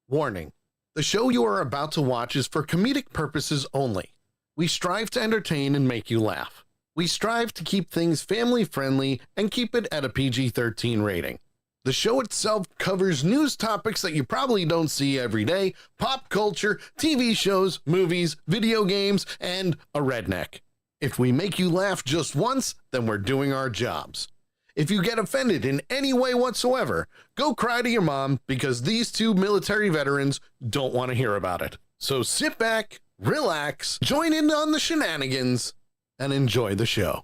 Warning: the show you are about to watch is for comedic purposes only. We strive to entertain and make you laugh. We strive to keep things family friendly and keep it at a PG-13 rating. The show itself covers news topics that you probably don't see every day, pop culture, TV shows, movies, video games, and a redneck. If we make you laugh just once, then we're doing our jobs. If you get offended in any way whatsoever, go cry to your mom because these two military veterans don't want to hear about it. So sit back, relax, join in on the shenanigans, and enjoy the show.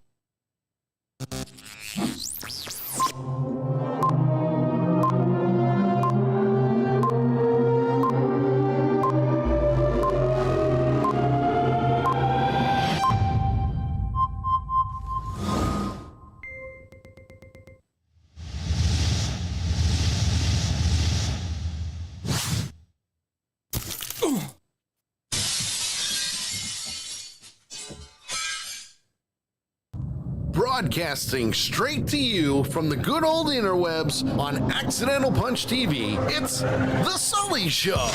Broadcasting straight to you from the good old interwebs on Accidental Punch TV, it's The Sully Show.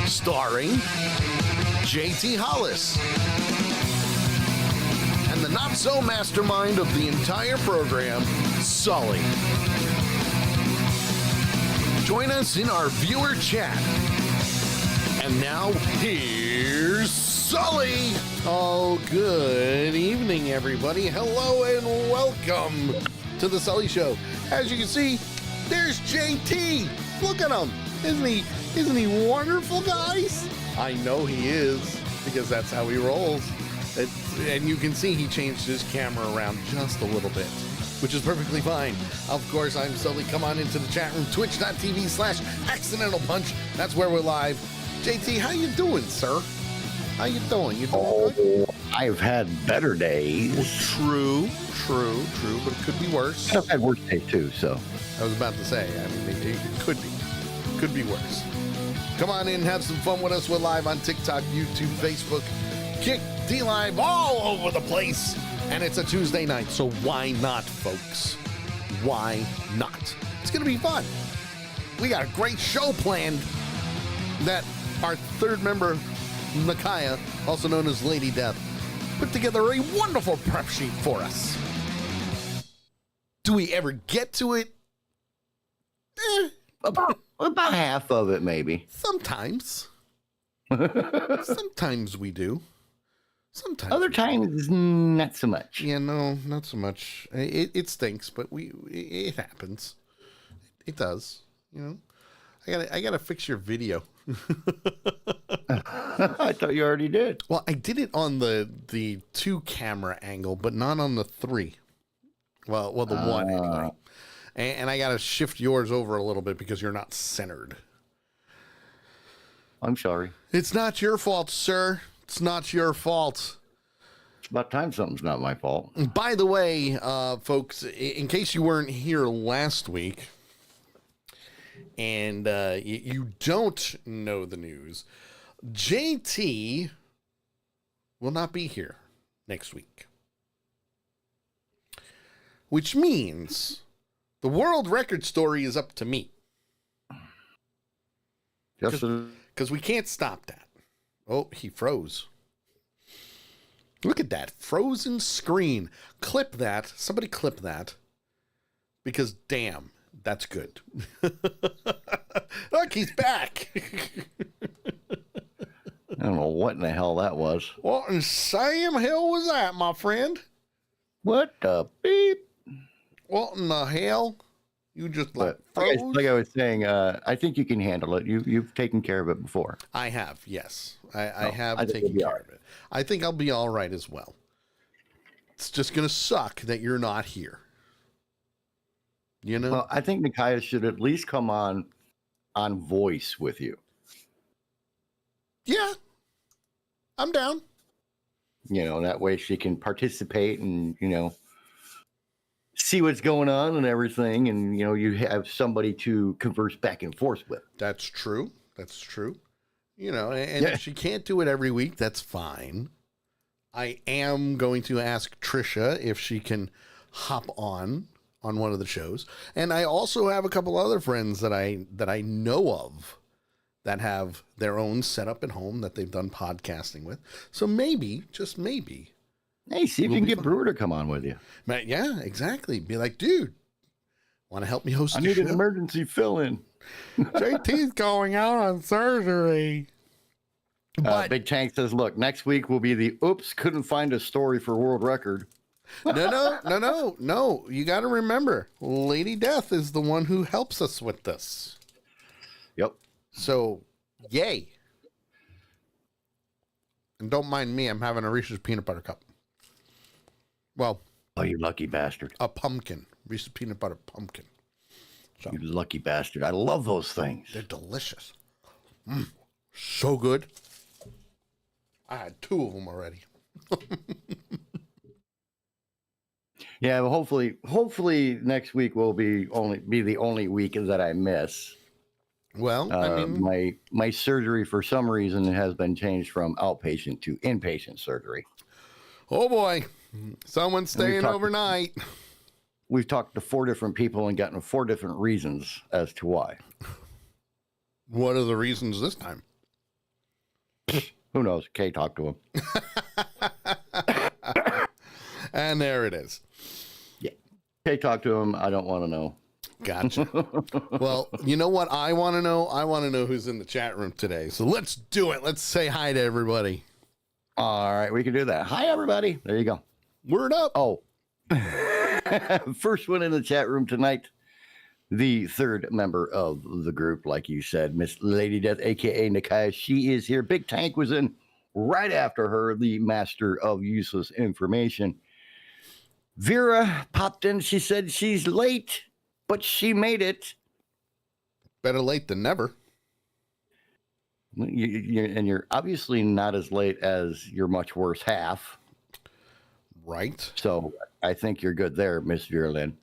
Starring JT Hollis and the not-so-mastermind of the entire program, Sully. Join us in our viewer chat. And now, here's Sully. Oh, good evening, everybody. Hello and welcome to the Sully Show. As you can see, there's JT. Look at him. Isn't he wonderful, guys? I know he is, because that's how he rolls. And you can see he changed his camera around just a little bit, which is perfectly fine. Of course, I'm Sully. Come on into the chat room, twitch.tv/accidental punch. That's where we're live. JT, how you doing, sir? How you doing? You doing good? I've had better days. Well, true, but it could be worse. I've had worse days too, so. I was about to say, I mean, it could be worse. Come on in, have some fun with us. We're live on TikTok, YouTube, Facebook, Kick, D-Live, all over the place. And it's a Tuesday night, so why not, folks? Why not? It's going to be fun. We got a great show planned that our third member, Nakaya, also known as Lady Death, put together a wonderful prep sheet for us. Do we ever get to it? About half of it, maybe. Sometimes. Sometimes we do. Sometimes. Other times, not so much. Yeah, no, not so much. It stinks, but it happens. It does, you know. I gotta fix your video. I thought you already did. Well, I did it on the 2 camera angle, but not on the 3. Well, the 1 anyway. And I gotta shift yours over a little bit because you're not centered. I'm sorry. It's not your fault, sir. It's not your fault. It's about time something's not my fault. By the way, folks, in case you weren't here last week, and you don't know the news, JT will not be here next week. Which means the world record story is up to me. Because we can't stop that. Oh, he froze. Look at that frozen screen. Clip that. Somebody clip that. Because damn, that's good. Look, he's back. I don't know what in the hell that was. What in Sam hell was that, my friend? What the beep? What in the hell? You just Like froze? like I was saying, I think you can handle it. You've taken care of it before. I have, yes. I have I think taken you'll be care all right. of it. I think I'll be all right as well. It's just going to suck that you're not here. You know? Well, I think Nakaya should at least come on voice with you. Yeah. I'm down. You know, that way she can participate and, you know, see what's going on and everything. And, you know, you have somebody to converse back and forth with. That's true. You know, and if she can't do it every week, that's fine. I am going to ask Trisha if she can hop on on one of the shows. And I also have a couple other friends that I know of that have their own setup at home that they've done podcasting with. So maybe, just maybe. Hey, see if you can get Brewer to come on with you. Yeah, exactly. Be like, dude, want to help me host I a need show? an emergency fill-in. JT's going out on surgery. But Big Tank says, look, next week will be the oops, couldn't find a story for world record. No. You got to remember, Lady Death is the one who helps us with this. Yep. So, yay. And don't mind me, I'm having a Reese's peanut butter cup. Well. Oh, you lucky bastard. A pumpkin. Reese's peanut butter pumpkin. So, you lucky bastard. I love those things. They're delicious. So good. I had 2 of them already. Yeah, well, hopefully next week will be the only week that I miss. Well, I mean, my surgery for some reason has been changed from outpatient to inpatient surgery. Oh boy, someone's staying overnight. We've talked to 4 different people and gotten 4 different reasons as to why. What are the reasons this time? Who knows? Kay talked to him. And there it is. Yeah. Kay talked to him. I don't want to know. Gotcha. Well, you know what I want to know? I want to know who's in the chat room today. So let's do it. Let's say hi to everybody. All right, we can do that. Hi, everybody. There you go. Word up. Oh. First one in the chat room tonight. The 3rd member of the group, like you said, Miss Lady Death, a.k.a. Nakai. She is here. Big Tank was in right after her, the master of useless information. Vera popped in. She said she's late, but she made it. Better late than never. And you're obviously not as late as your much worse half. Right. So I think you're good there, Miss Vera Lynn.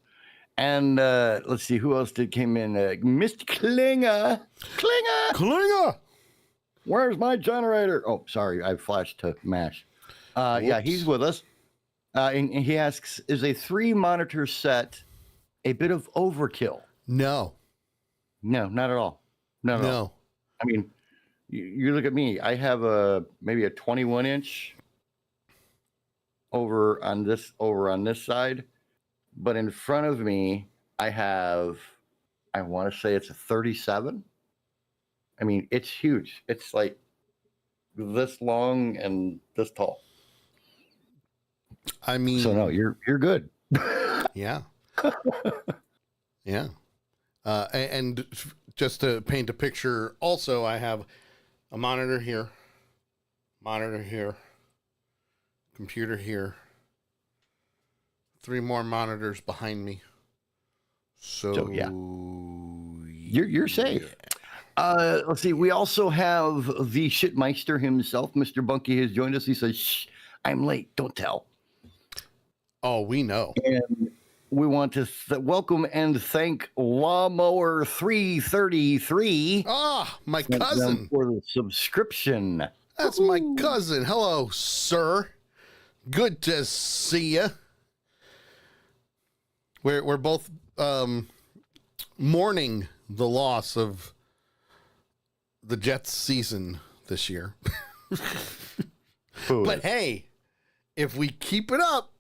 And let's see, who else came in? Mr. Klinger. Where's my generator? Oh, sorry, I flashed to MASH. Yeah, he's with us. And he asks, is a 3-monitor set a bit of overkill? No, not at all. No. I mean, you look at me. I have maybe a 21-inch over on this side. But in front of me, I have, I want to say it's a 37. I mean, it's huge. It's like this long and this tall. I mean, so no, you're good. Yeah. Yeah. And just to paint a picture, also, I have a monitor here, computer here, 3 more monitors behind me. So yeah, you're safe. Yeah. Let's see. We also have the shitmeister himself, Mr. Bunky, has joined us. He says, "Shh, I'm late. Don't tell." Oh, we know. And we want to welcome and thank Lawnmower 333. Ah, my cousin. For the subscription. That's my cousin. Hello, sir. Good to see you. We're both mourning the loss of the Jets season this year. But hey, if we keep it up,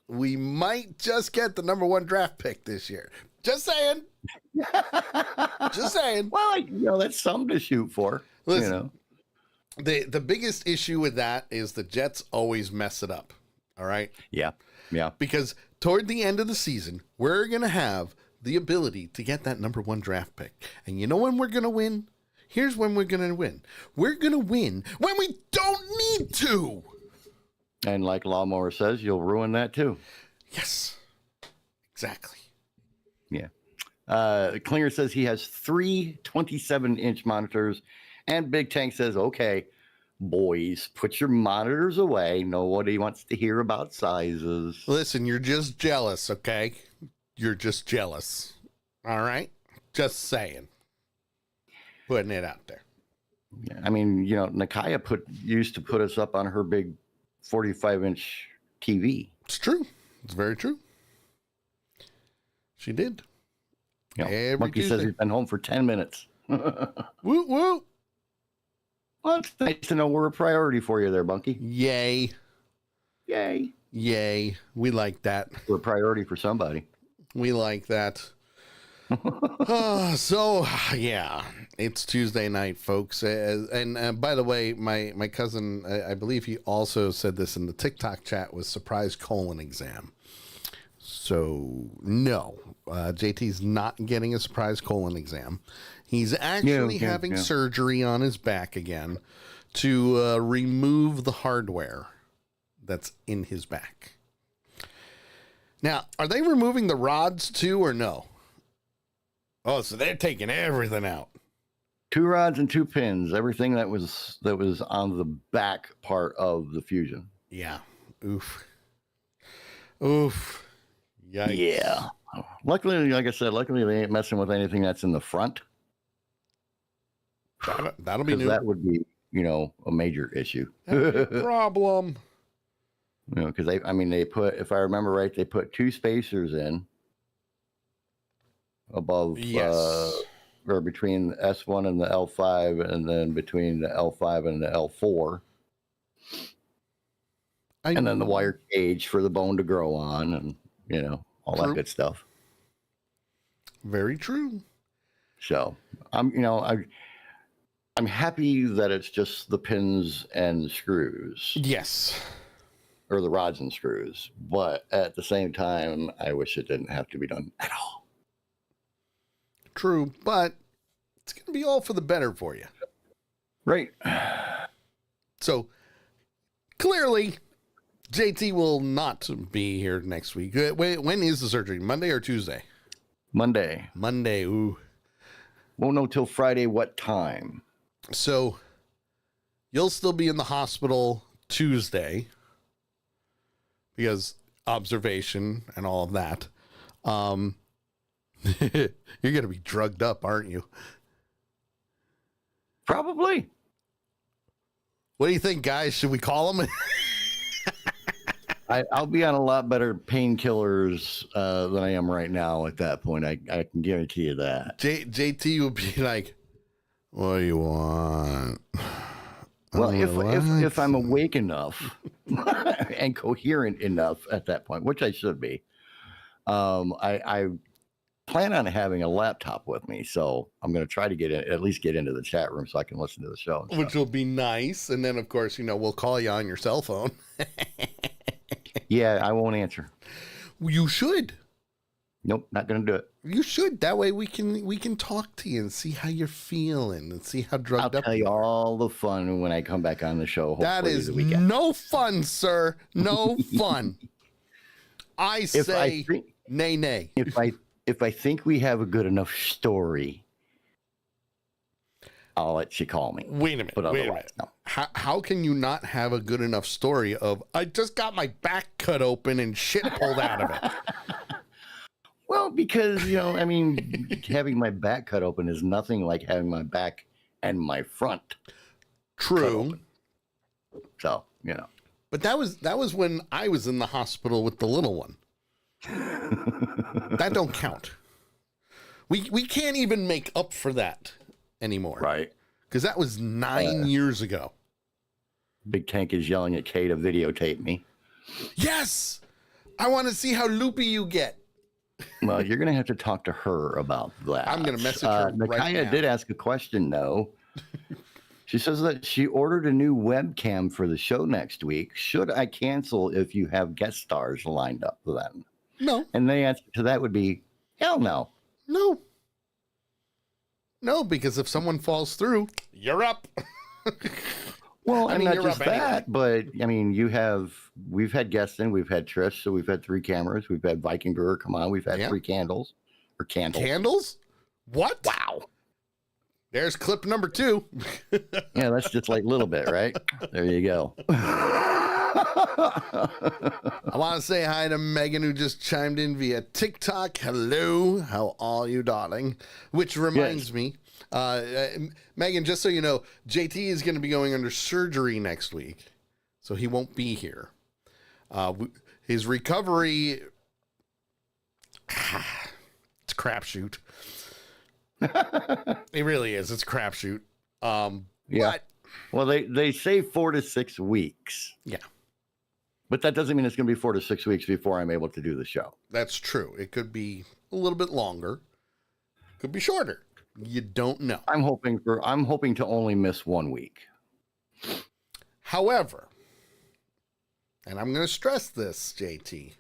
we might just get the number 1 draft pick this year. Just saying. Just saying. Well, that's something to shoot for. Listen, the biggest issue with that is the Jets always mess it up. All right? Yeah. Because toward the end of the season, we're going to have the ability to get that number 1 draft pick. And you know when we're going to win? Here's when we're going to win. We're going to win when we don't need to. And like Lawnmower says, you'll ruin that too. Yes, exactly. Yeah. Klinger says he has 3 27-inch monitors. And Big Tank says, okay, boys, put your monitors away. Nobody wants to hear about sizes. Listen, you're just jealous, okay? You're just jealous. All right? Just saying. Putting it out there. Yeah, I mean, Nakaya used to put us up on her big 45-inch TV. It's true. It's very true. She did. You know, Every Monkey Tuesday. says he's been home for 10 minutes. Woo woo. Well, it's nice to know we're a priority for you there, Bunky. Yay. Yay. Yay. We like that. We're a priority for somebody. We like that. So, yeah, it's Tuesday night, folks. And by the way, my cousin, I believe he also said this in the TikTok chat, was surprise colon exam. So, no, JT's not getting a surprise colon exam. He's actually having surgery on his back again to remove the hardware that's in his back. Now, are they removing the rods too or no? Oh, so they're taking everything out. 2 rods and 2 pins, everything that was on the back part of the fusion. Yeah. Oof. Oof. Yikes. Yeah. Luckily, like I said, they ain't messing with anything that's in the front. That'll be new. That would be, a major issue. That'd be a problem. Because they put, if I remember right, they put 2 spacers in above, or between the S1 and the L5, and then between the L5 and the L4. And then the wire cage for the bone to grow on, and all that good stuff. Very true. So I'm happy that it's just the pins and screws. Yes. Or the rods and screws. But at the same time, I wish it didn't have to be done at all. True, but it's going to be all for the better for you. Right. So clearly, JT will not be here next week. Wait, when is the surgery? Monday or Tuesday? Monday. Ooh. Won't know till Friday what time. So you'll still be in the hospital Tuesday because observation and all of that. You're going to be drugged up, aren't you? Probably. What do you think, guys? Should we call him? I'll be on a lot better painkillers than I am right now at that point. I can guarantee you that. JT would be like, what do you want? Well, if I'm awake enough and coherent enough at that point, which I should be, I plan on having a laptop with me, so I'm going to try to at least get into the chat room so I can listen to the show. Which will be nice. And then, of course, we'll call you on your cell phone. Yeah, I won't answer. You should. Nope, not going to do it. You should. That way we can talk to you and see how you're feeling and see how drugged up. I'll tell you all the fun when I come back on the show. That is no fun, sir. No fun. I say nay. If I think we have a good enough story, I'll let you call me. Wait a minute. But otherwise, no. How can you not have a good enough story of, I just got my back cut open and shit pulled out of it? Well, because, having my back cut open is nothing like having my back and my front. True. So, But that was when I was in the hospital with the little one. That don't count. We can't even make up for that anymore. Right. Because that was 9 years ago. Big Tank is yelling at Kay to videotape me. Yes! I want to see how loopy you get. Well, you're going to have to talk to her about that. I'm going to message her right now. did ask a question, though. She says that she ordered a new webcam for the show next week. Should I cancel if you have guest stars lined up then? No. And the answer to that would be, hell no. No, because if someone falls through, you're up. Well, I mean, not just that, anyway. but I mean, we've had guests in, we've had Trish, so we've had 3 cameras, we've had Viking Brewer come on, we've had 3 candles. Candles? What? Wow. There's clip number 2. Yeah, that's just like a little bit, right? There you go. I want to say hi to Megan, who just chimed in via TikTok. Hello. How are you, darling? Which reminds me, Megan, just so you know, JT is going to be going under surgery next week, so he won't be here. His recovery, It's a crapshoot. It really is. It's a crapshoot. Yeah. But, Well, they say 4 to 6 weeks. yeah, But that doesn't mean it's going to be 4 to 6 weeks before I'm able to do the show. that's true. It could be a little bit longer. Could be shorter. You don't know. I'm hoping to only miss 1 week. However, and I'm going to stress this, JT,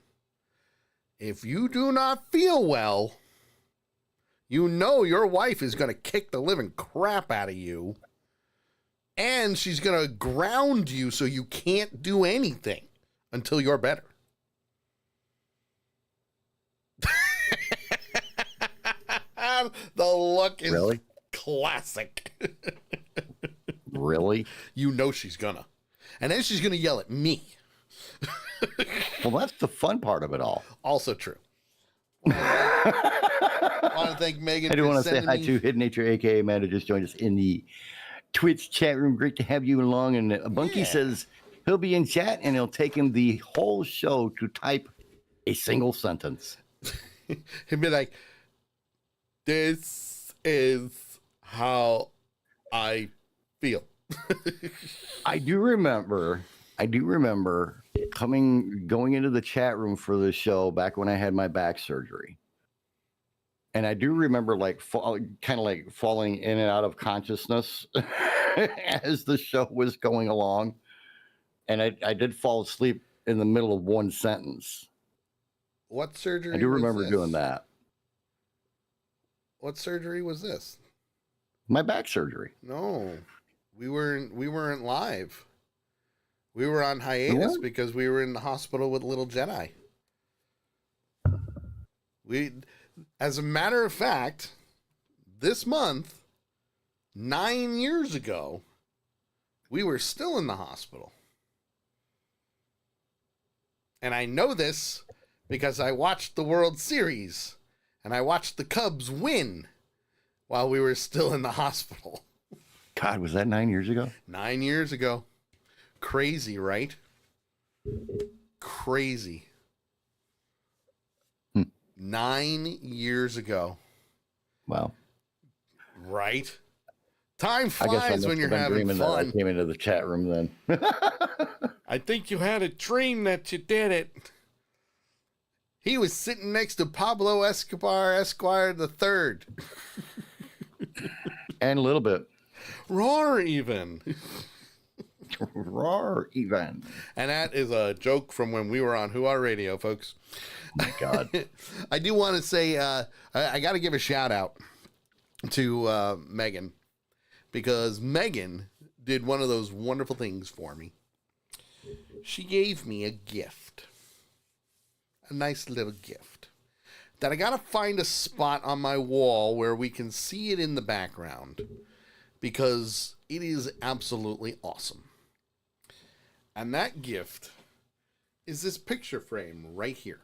if you do not feel well, you know your wife is going to kick the living crap out of you, and she's going to ground you so you can't do anything until you're better. The look is Really? classic. Really? You know she's gonna. And then she's gonna yell at me. Well, that's the fun part of it all. Also true. I want to thank Megan. I do for want to say sending hi me- to Hidden Nature, aka Amanda, just joined us in the Twitch chat room. Great to have you along. And Bunky Yeah. says he'll be in chat and it'll take him the whole show to type a single sentence. He'd be like, "This is how I feel." I do remember going into the chat room for the show back when I had my back surgery. And I do remember kind of like falling in and out of consciousness as the show was going along. And I did fall asleep in the middle of one sentence. What surgery? I do was remember this? doing that. What surgery was this? My back surgery. No, we weren't live. We were on hiatus What? because we were in the hospital with little Jedi. As a matter of fact, this month, 9 years ago, we were still in the hospital. And I know this because I watched the World Series and I watched the Cubs win while we were still in the hospital. God, was that 9 years ago? 9 years ago. Crazy, right? Crazy. 9 years ago. Wow. Right? Time I guess I flies must when you're have been having dreaming that I fun. came into the chat room then. I think you had a dream that you did it. He was sitting next to Pablo Escobar Esquire the Third. And a little bit. Roar even. Roar even. And that is a joke from when we were on Who Are Radio, folks. My God. I do want to say, I got to give a shout out to Megan, because Megan did one of those wonderful things for me. She gave me a gift, a nice little gift that I got to find a spot on my wall where we can see it in the background, because it is absolutely awesome. And that gift is this picture frame right here.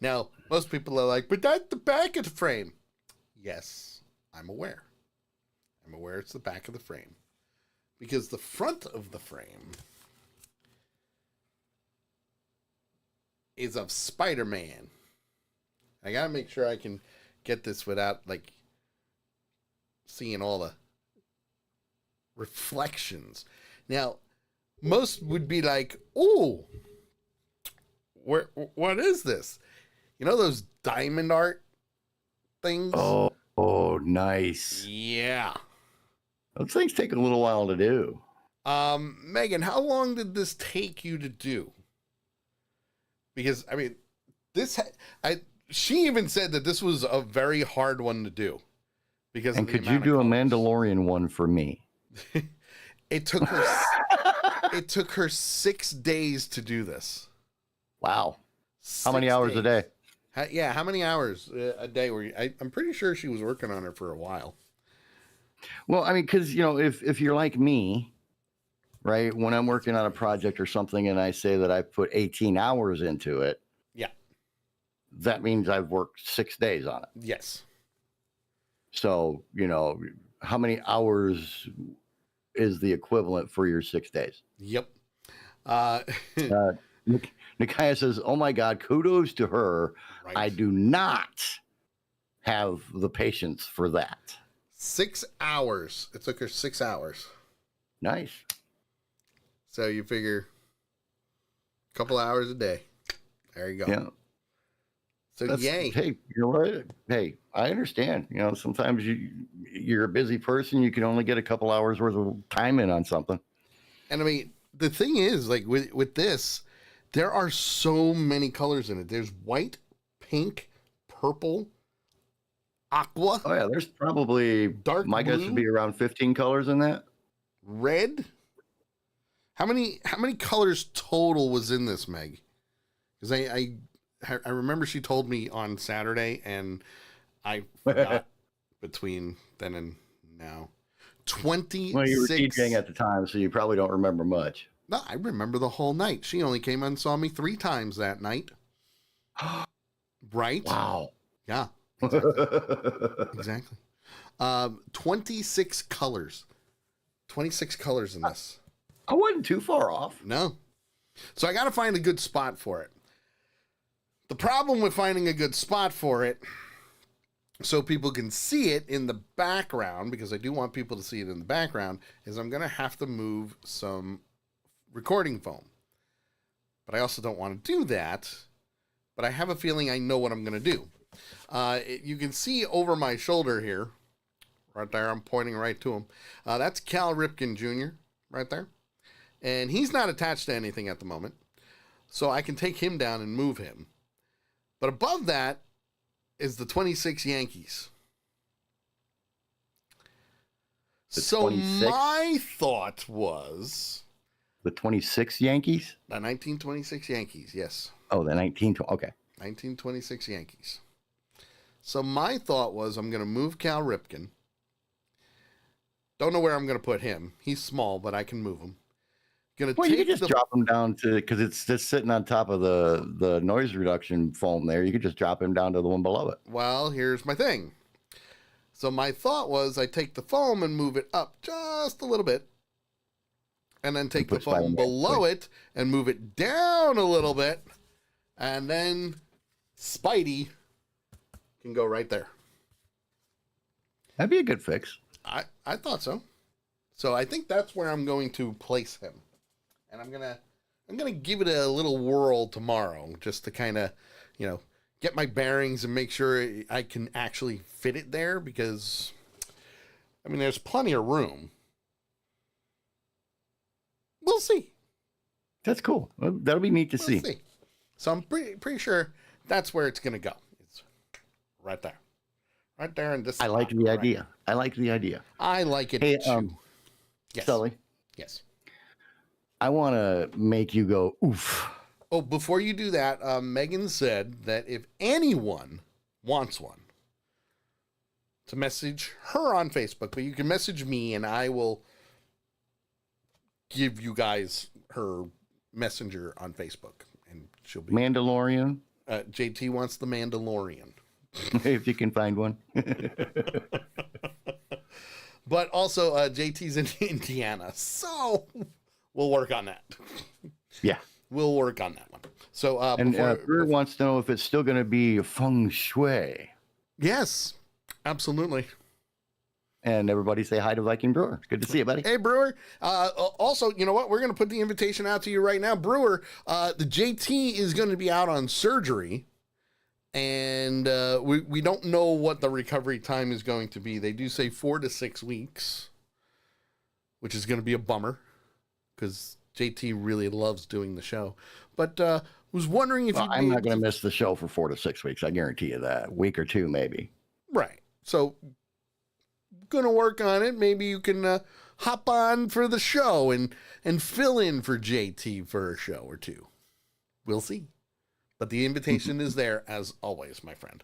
Now, most people are like, but that's the back of the frame. Yes, I'm aware. I'm aware it's the back of the frame. Because the front of the frame is of Spider-Man. I gotta make sure I can get this without, like, seeing all the reflections. Now, most would be like, "Ooh, what is this?" You know those diamond art things? Oh, nice. Yeah. Those things take a little while to do. Megan, how long did this take you to do? Because, I mean, she even said that this was a very hard one to do. Because And of the could you amount of do a colors. Mandalorian one for me? It took her it took her 6 days to do this. Wow. How many 6 hours a days. day? Yeah, how many hours a day were you? I'm pretty sure she was working on it for a while. Well, I mean, because, if you're like me, right, when I'm working on a project or something and I say that I put 18 hours into it, Yeah. that means I've worked 6 days on it. Yes. So, how many hours is the equivalent for your 6 days? Yep. Nikaya says, "Oh my God, kudos to her. Right. I do not have the patience for that. 6 hours. It took her 6 hours. Nice. So you figure a couple hours a day. There you go. Yeah. So yay. Hey, you know what? Hey, I understand. You know, sometimes you're a busy person. You can only get a couple hours worth of time in on something. And I mean, the thing is, like with this, there are so many colors in it. There's white, pink, purple, aqua. Oh yeah, there's probably dark my blue, guess would be around 15 colors in that. Red. How many colors total was in this, Meg? Because I remember she told me on Saturday, and I forgot between then and now. 26. Well, you were DJing at the time, so you probably don't remember much. No, I remember the whole night. She only came and saw me 3 times that night. Right? Wow. Yeah. Exactly. 26 colors. 26 colors in this. I wasn't too far off. No. So I got to find a good spot for it. The problem with finding a good spot for it, so people can see it in the background, because I do want people to see it in the background, is I'm going to have to move some recording foam. But I also don't want to do that. But I have a feeling I know what I'm going to do. You can see over my shoulder here, right there, I'm pointing right to him. That's Cal Ripken Jr. right there. And he's not attached to anything at the moment. So I can take him down and move him. But above that is the 26 Yankees. So 26? my thought was... The 26 Yankees? The 1926 Yankees, yes. Oh, the 1920. Okay. 1926 Yankees. So my thought was I'm going to move Cal Ripken. Don't know where I'm going to put him. He's small, but I can move him. Well, you could just drop him down to, because it's just sitting on top of the noise reduction foam there. You could just drop him down to the one below it. Well, here's my thing. So my thought was I take the foam and move it up just a little bit. And then take the foam below it and move it down a little bit. And then Spidey can go right there. That'd be a good fix. I thought so. So I think that's where I'm going to place him. And I'm gonna give it a little whirl tomorrow, just to kind of, get my bearings and make sure I can actually fit it there, because I mean there's plenty of room. We'll see. That's cool. Well, that'll be neat to see. So I'm pretty sure that's where it's gonna go. It's right there. Right there in this. I like the idea. I like the idea. I like it too. Yes. Sully. Yes. I want to make you go, oof. Oh, before you do that, Megan said that if anyone wants one, to message her on Facebook, but you can message me and I will give you guys her messenger on Facebook, and she'll be Mandalorian. JT wants the Mandalorian. If you can find one. But also, JT's in Indiana, so we'll work on that. Yeah. We'll work on that one. So, and Brewer wants to know if it's still going to be feng shui. Yes, absolutely. And everybody say hi to Viking Brewer. Good to see you, buddy. Hey, Brewer. Also, you know what? We're going to put the invitation out to you right now. Brewer, the JT is going to be out on surgery. And we don't know what the recovery time is going to be. They do say 4 to 6 weeks, which is going to be a bummer because JT really loves doing the show. But was wondering if I'm not going to miss the show for 4 to 6 weeks. I guarantee you that. A week or two, maybe. Right. So, going to work on it. Maybe you can hop on for the show and fill in for JT for a show or two. We'll see. But the invitation is there, as always, my friend.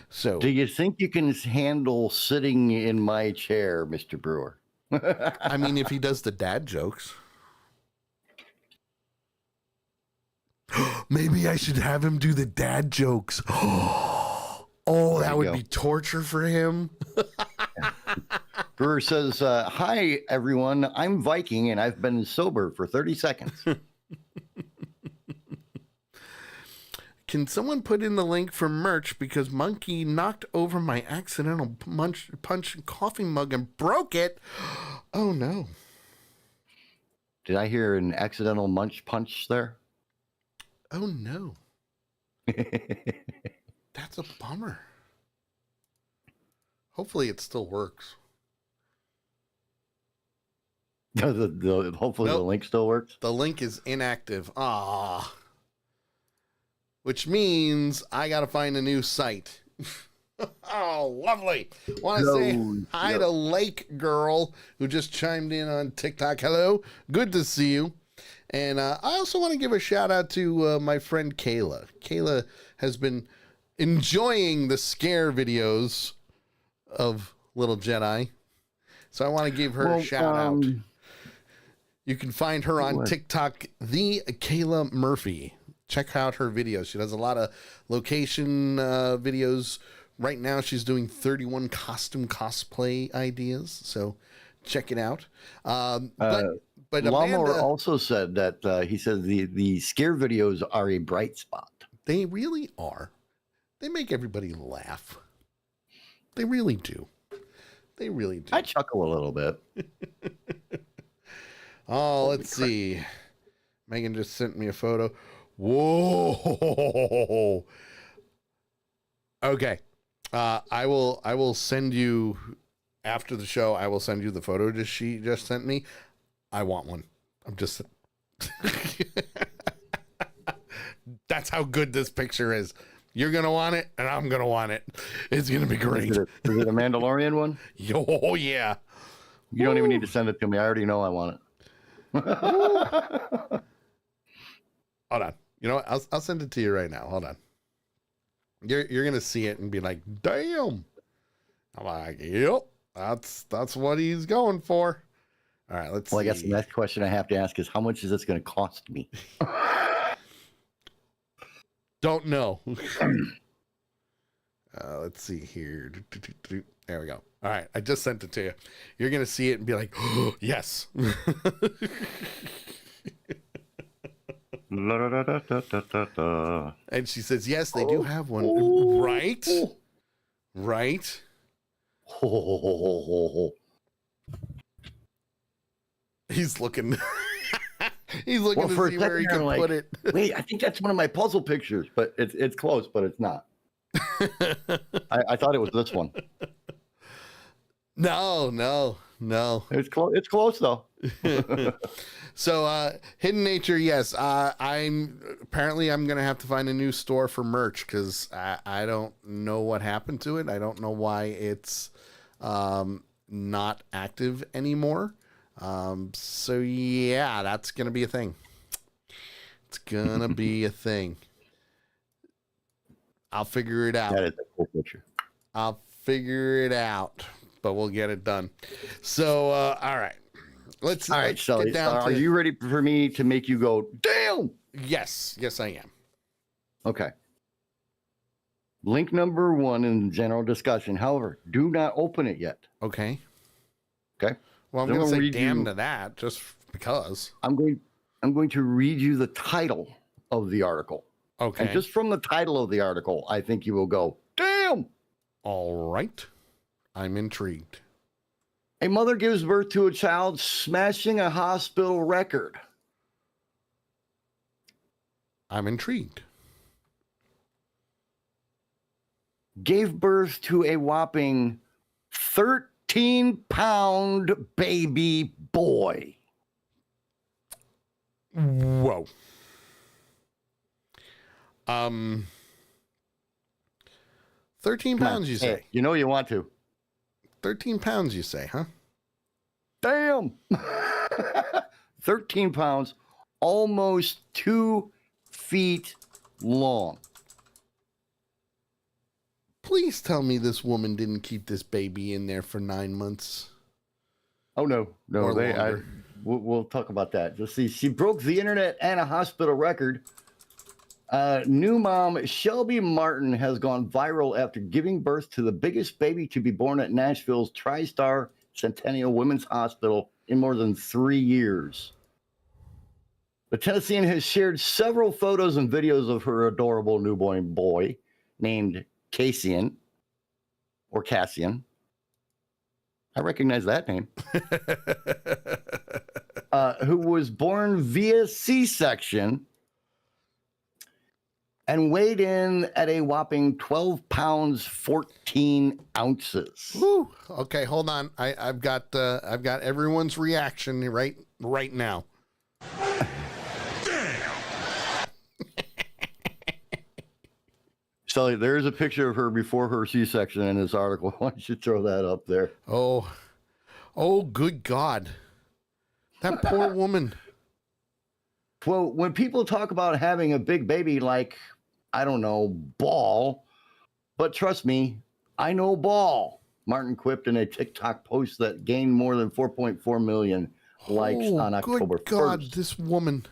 So, do you think you can handle sitting in my chair, Mr. Brewer? I mean, if he does the dad jokes. Maybe I should have him do the dad jokes. Oh, that would be torture for him. Brewer says, hi, everyone. I'm Viking, and I've been sober for 30 seconds. Can someone put in the link for merch because Monkey knocked over my accidental punch coffee mug and broke it? Oh no. Did I hear an accidental munch punch there? Oh no. That's a bummer. Hopefully it still works. Hopefully the link still works. The link is inactive. Ah. Which means I got to find a new site. Oh, lovely. Want to say hi to Lake Girl, who just chimed in on TikTok. Hello. Good to see you. And I also want to give a shout out to my friend Kayla. Kayla has been enjoying the scare videos of Little Jedi. So I want to give her a shout out. You can find her on TikTok, the Kayla Murphy. Check out her videos. She does a lot of location videos. Right now, she's doing 31 costume cosplay ideas. So check it out. But Lawnmower also said that he said the scare videos are a bright spot. They really are. They make everybody laugh. They really do. They really do. I chuckle a little bit. Oh, let's see. Megan just sent me a photo. Whoa. Okay. I will send you after the show. I will send you the photo that she just sent me. I want one. I'm just. That's how good this picture is. You're going to want it, and I'm going to want it. It's going to be great. Is it a Mandalorian one? Oh, yeah. You don't even need to send it to me. I already know I want it. Hold on. You know what? I'll send it to you right now. Hold on. You're going to see it and be like, damn. I'm like, yep, that's what he's going for. All right, let's see. I guess the next question I have to ask is, how much is this going to cost me? Don't know. Let's see here. There we go. All right, I just sent it to you. You're going to see it and be like, oh, yes. And she says, yes, they do have one. Right? Right? He's looking. He's looking to see where he can put it. Wait, I think that's one of my puzzle pictures, but it's close, but it's not. I thought it was this one. No. It's close. It's close though. So, Hidden Nature, yes. I'm gonna have to find a new store for merch because I don't know what happened to it. I don't know why it's not active anymore. So yeah, that's gonna be a thing. It's gonna be a thing. I'll figure it out. That is a cool picture. I'll figure it out, but we'll get it done. So, all right. Let's Sully, get down are you ready for me to make you go, damn? Yes, I am. Okay. Link number 1 in general discussion. However, do not open it yet. Okay. Okay. Well, I'm going to say damn to that just because. I'm going to read you the title of the article. Okay. And just from the title of the article, I think you will go, damn. All right. I'm intrigued. A mother gives birth to a child, smashing a hospital record. I'm intrigued. Gave birth to a whopping 13-pound baby boy. Whoa. 13 pounds, you say? Hey, you know you want to. 13 pounds, you say, huh? Damn. 13 pounds, almost 2 feet long. Please tell me this woman didn't keep this baby in there for 9 months. Oh, no. We'll talk about that. You'll see. She broke the internet and a hospital record. New mom Shelby Martin has gone viral after giving birth to the biggest baby to be born at Nashville's TriStar Centennial Women's Hospital in more than 3 years. The Tennessean has shared several photos and videos of her adorable newborn boy named Cassian, or Cassian. I recognize that name. Who was born via C-section and weighed in at a whopping 12 pounds, 14 ounces. Woo. Okay, hold on. I've got everyone's reaction right now. So there's a picture of her before her C-section in this article. Why don't you throw that up there? Oh, good God. That poor woman. Well, when people talk about having a big baby like, I don't know, Ball, but trust me, I know Ball, Martin quipped in a TikTok post that gained more than 4.4 million likes on October 1st. Good God, this woman.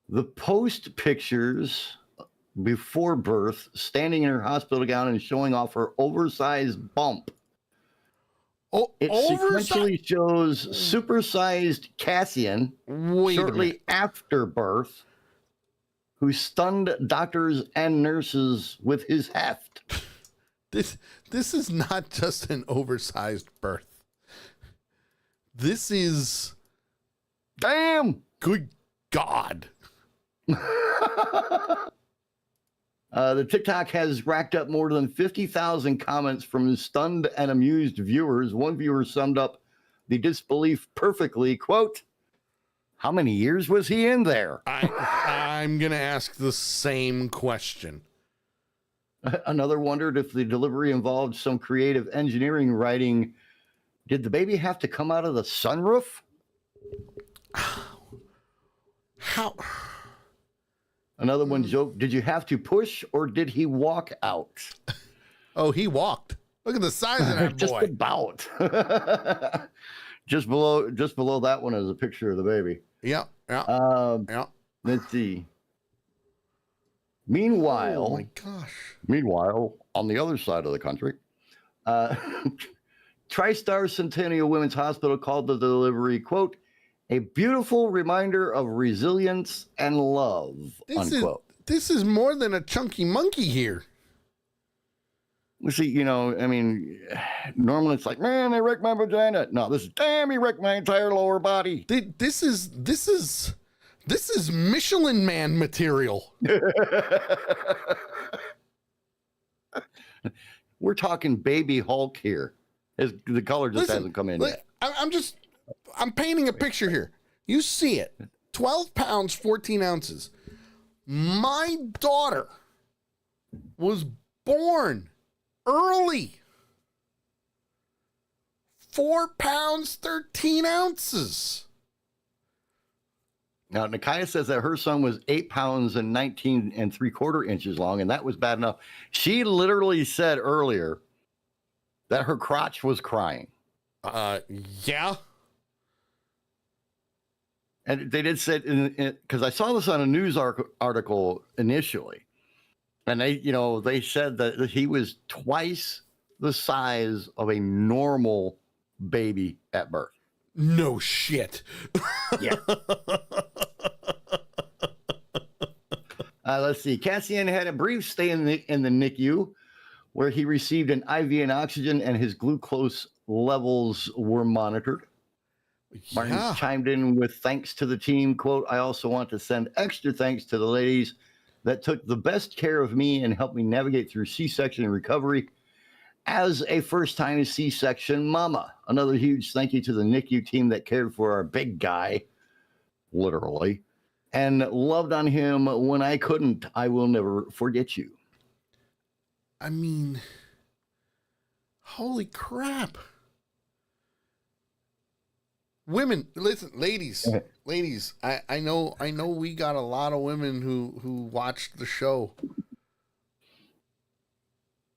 The post pictures before birth, standing in her hospital gown and showing off her oversized bump. It sequentially shows supersized Cassian shortly after birth, who stunned doctors and nurses with his heft. This is not just an oversized birth. This is... Damn! Good God. The TikTok has racked up more than 50,000 comments from stunned and amused viewers. One viewer summed up the disbelief perfectly, quote, "How many years was he in there?" I'm going to ask the same question. Another wondered if the delivery involved some creative engineering, writing, "Did the baby have to come out of the sunroof?" How? Another one joked, "Did you have to push or did he walk out?" Oh, he walked. Look at the size of that Just boy. About. just below that one is a picture of the baby. Yeah. Let's see. Meanwhile, oh my gosh. Meanwhile, on the other side of the country, TriStar Centennial Women's Hospital called the delivery, quote, "a beautiful reminder of resilience and love," unquote. This is more than a chunky monkey here. You see, I mean, normally it's like, "Man, they wrecked my vagina." No, this is, "Damn, he wrecked my entire lower body." This is Michelin Man material. We're talking baby Hulk here. The color just hasn't come in yet. I'm painting a picture here. You see it. 12 pounds, 14 ounces. My daughter was born early. 4 pounds, 13 ounces. Now, Nakaya says that her son was 8 pounds and 19 3/4 inches long, and that was bad enough. She literally said earlier that her crotch was crying. Yeah. And they did say, because I saw this on a news article initially, and they said that he was twice the size of a normal baby at birth. No shit. Yeah. Let's see. Cassian had a brief stay in the NICU, where he received an IV and oxygen, and his glucose levels were monitored. Martin chimed in with thanks to the team. Quote, "I also want to send extra thanks to the ladies that took the best care of me and helped me navigate through C-section recovery as a first-time C-section mama. Another huge thank you to the NICU team that cared for our big guy," literally, "and loved on him when I couldn't. I will never forget you." I mean, holy crap. Women, listen, ladies, I know we got a lot of women who watched the show.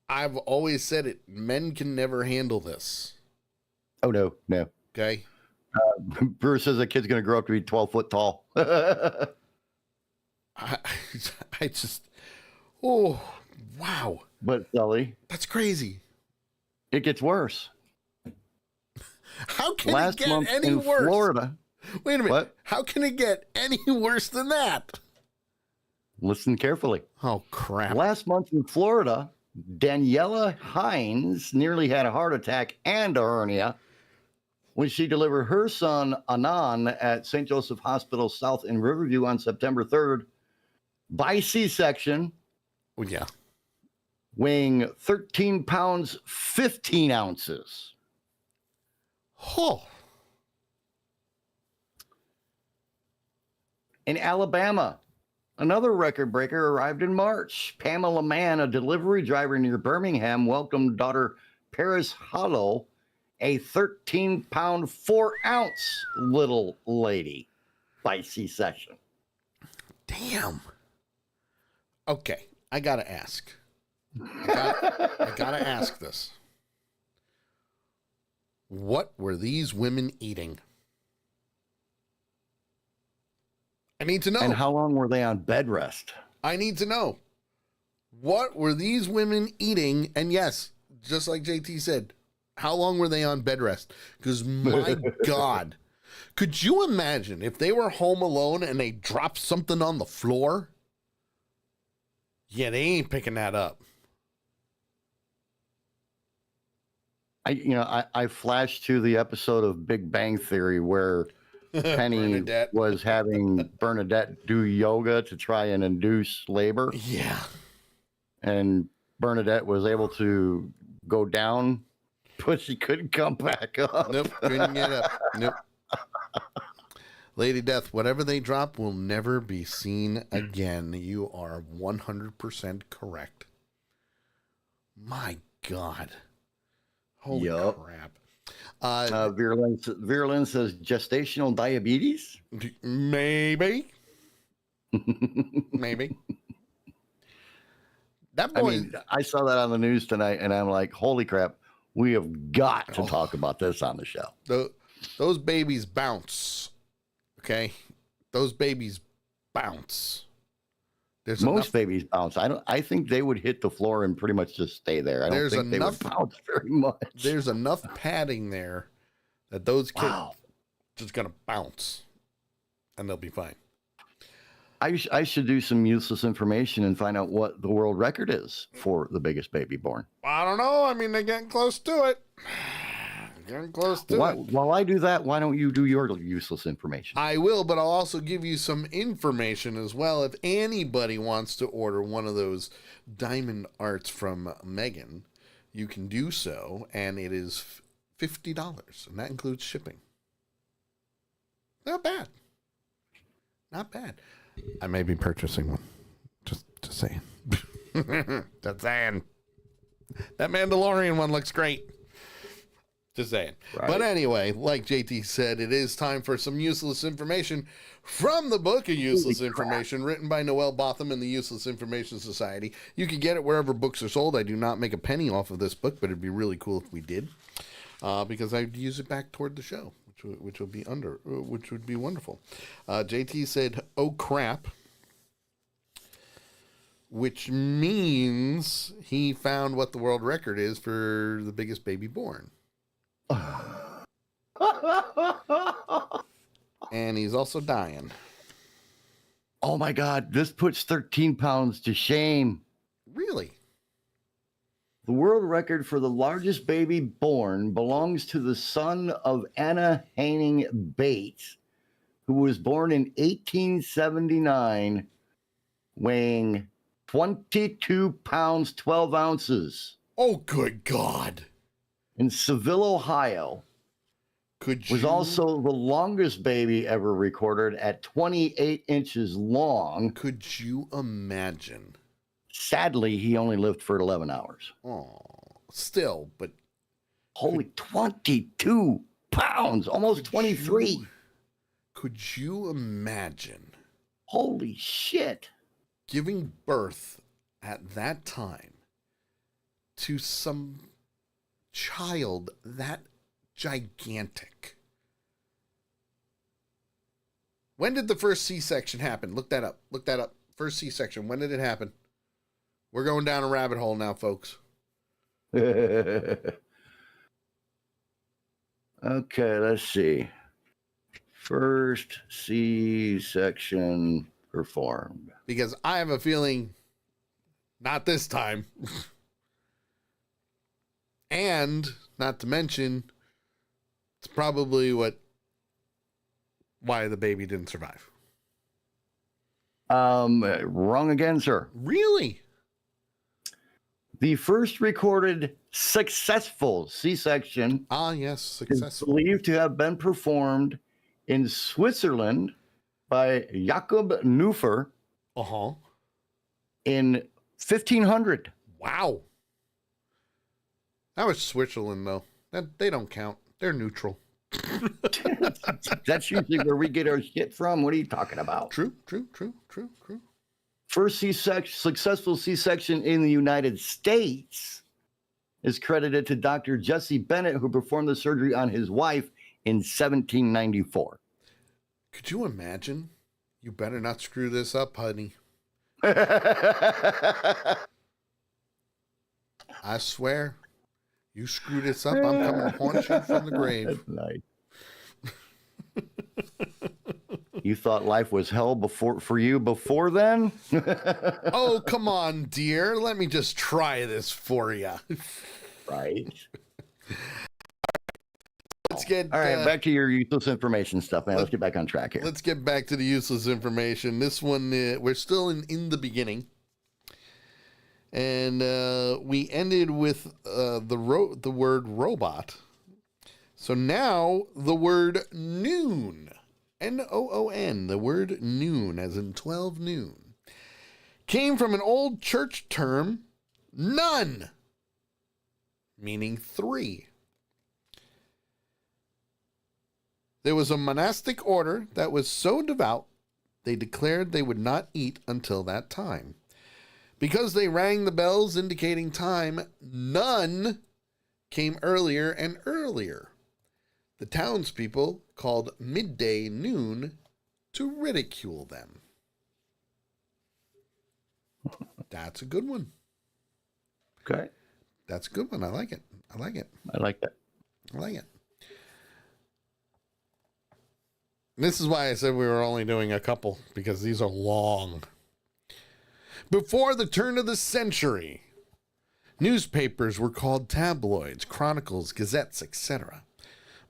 I've always said it, men can never handle this. Oh, no. Okay? Bruce says the kid's going to grow up to be 12 foot tall. I just, oh, wow. But, Sully, that's crazy. It gets worse. How can Last it month get any in worse? Florida, Wait a minute. What? How can it get any worse than that? Listen carefully. Oh, crap. Last month in Florida, Daniela Hines nearly had a heart attack and a hernia when she delivered her son, Anan, at St. Joseph Hospital South in Riverview on September 3rd by C-section. Oh, yeah. Weighing 13 pounds, 15 ounces. Oh. In Alabama, another record breaker arrived in March. Pamela Mann, a delivery driver near Birmingham, welcomed daughter Paris Hollow, a 13-pound, 4-ounce little lady by C-section. Damn. Okay, I gotta ask. I gotta ask this. What were these women eating? I need to know. And how long were they on bed rest? I need to know. What were these women eating? And yes, just like JT said, how long were they on bed rest? Because my God, could you imagine if they were home alone and they dropped something on the floor? Yeah, they ain't picking that up. I flashed to the episode of Big Bang Theory where Penny was having Bernadette do yoga to try and induce labor. Yeah. And Bernadette was able to go down, but she couldn't come back up. Nope, couldn't get up. Nope. Lady Death, whatever they drop will never be seen again. You are 100% correct. My God. Holy crap. Virulin says gestational diabetes? Maybe. Maybe. That boy. I saw that on the news tonight, and I'm like, holy crap, we have got to talk about this on the show. Those babies bounce. Okay? Those babies bounce. Most babies bounce. I think they would hit the floor and pretty much just stay there. I don't think they would bounce very much. There's enough padding there that those kids just gonna bounce, and they'll be fine. I should do some useless information and find out what the world record is for the biggest baby born. I don't know. I mean, they're getting close to it. Getting close to it. While I do that, why don't you do your useless information? I will, but I'll also give you some information as well. If anybody wants to order one of those diamond arts from Megan, you can do so, and it is $50, and that includes shipping. Not bad. Not bad. I may be purchasing one. Just saying. Just saying. That Mandalorian one looks great. Just saying. Right. But anyway, like JT said, it is time for some useless information from the book of Useless Information, written by Noel Botham and the Useless Information Society. You can get it wherever books are sold. I do not make a penny off of this book, but it'd be really cool if we did, because I'd use it back toward the show, which would be wonderful. JT said, "Oh crap," which means he found what the world record is for the biggest baby born. And he's also dying. Oh my God, this puts 13 pounds to shame. Really? The world record for the largest baby born belongs to the son of Anna Haining Bates, who was born in 1879, weighing 22 pounds, 12 ounces. Oh, good God. In Seville, Ohio. Was also the longest baby ever recorded at 28 inches long. Could you imagine? Sadly, he only lived for 11 hours. Oh, still, but... Holy 22 pounds, almost 23. Could you imagine? Holy shit. Giving birth at that time to some child that gigantic. When did the first C-section happen? Look that up. First C-section. When did it happen? We're going down a rabbit hole now, folks. Okay, let's see. First C-section performed. Because I have a feeling not this time. And not to mention, it's probably why the baby didn't survive. Wrong again, sir. Really? The first recorded successful C-section Yes, is successful. believed to have been performed in Switzerland by Jakob Neuffer in 1500. Wow. That was Switzerland, though. They don't count. They're neutral. That's usually where we get our shit from. What are you talking about? True. First successful C-section in the United States is credited to Dr. Jesse Bennett, who performed the surgery on his wife in 1794. Could you imagine? You better not screw this up, honey. I swear, you screw this up, I'm coming to haunt you from the grave. Nice. You thought life was hell for you before then? Oh, come on, dear. Let me just try this for you. Right. Let's get all right. Back to your useless information stuff, man. Let's get back on track here. Let's get back to the useless information. This one, we're still in the beginning, and we ended with the word robot. So now the word noon, Noon, the word noon, as in 12 noon, came from an old church term, none, meaning 3. There was a monastic order that was so devout, they declared they would not eat until that time. Because they rang the bells indicating time, none came earlier and earlier. The townspeople called midday noon to ridicule them. That's a good one. Okay. That's a good one. I like it. I like that. I like it. This is why I said we were only doing a couple, because these are long. Before the turn of the century, newspapers were called tabloids, chronicles, gazettes, etc.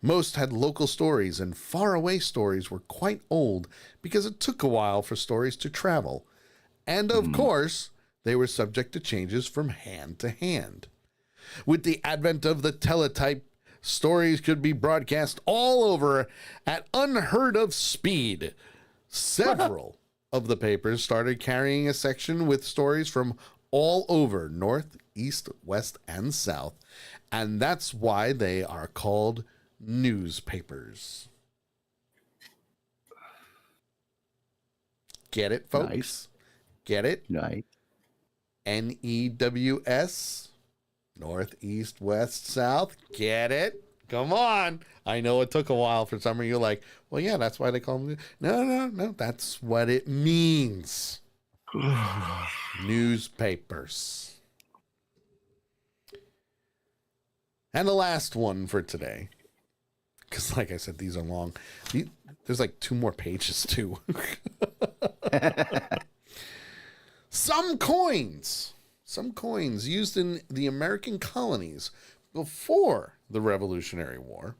Most had local stories, and faraway stories were quite old because it took a while for stories to travel. And of course, they were subject to changes from hand to hand. With the advent of the teletype, stories could be broadcast all over at unheard of speed. Several of the papers started carrying a section with stories from all over, north, east, west, and south. And that's why they are called newspapers. Get it, folks? Nice. Get it? Nice. NEWS. North, east, west, south. Get it? Come on. I know it took a while for some of you, like, well, yeah, that's why they call them. No. That's what it means. Newspapers. And the last one for today, because like I said, these are long. There's like 2 more pages too. Some coins used in the American colonies before the Revolutionary War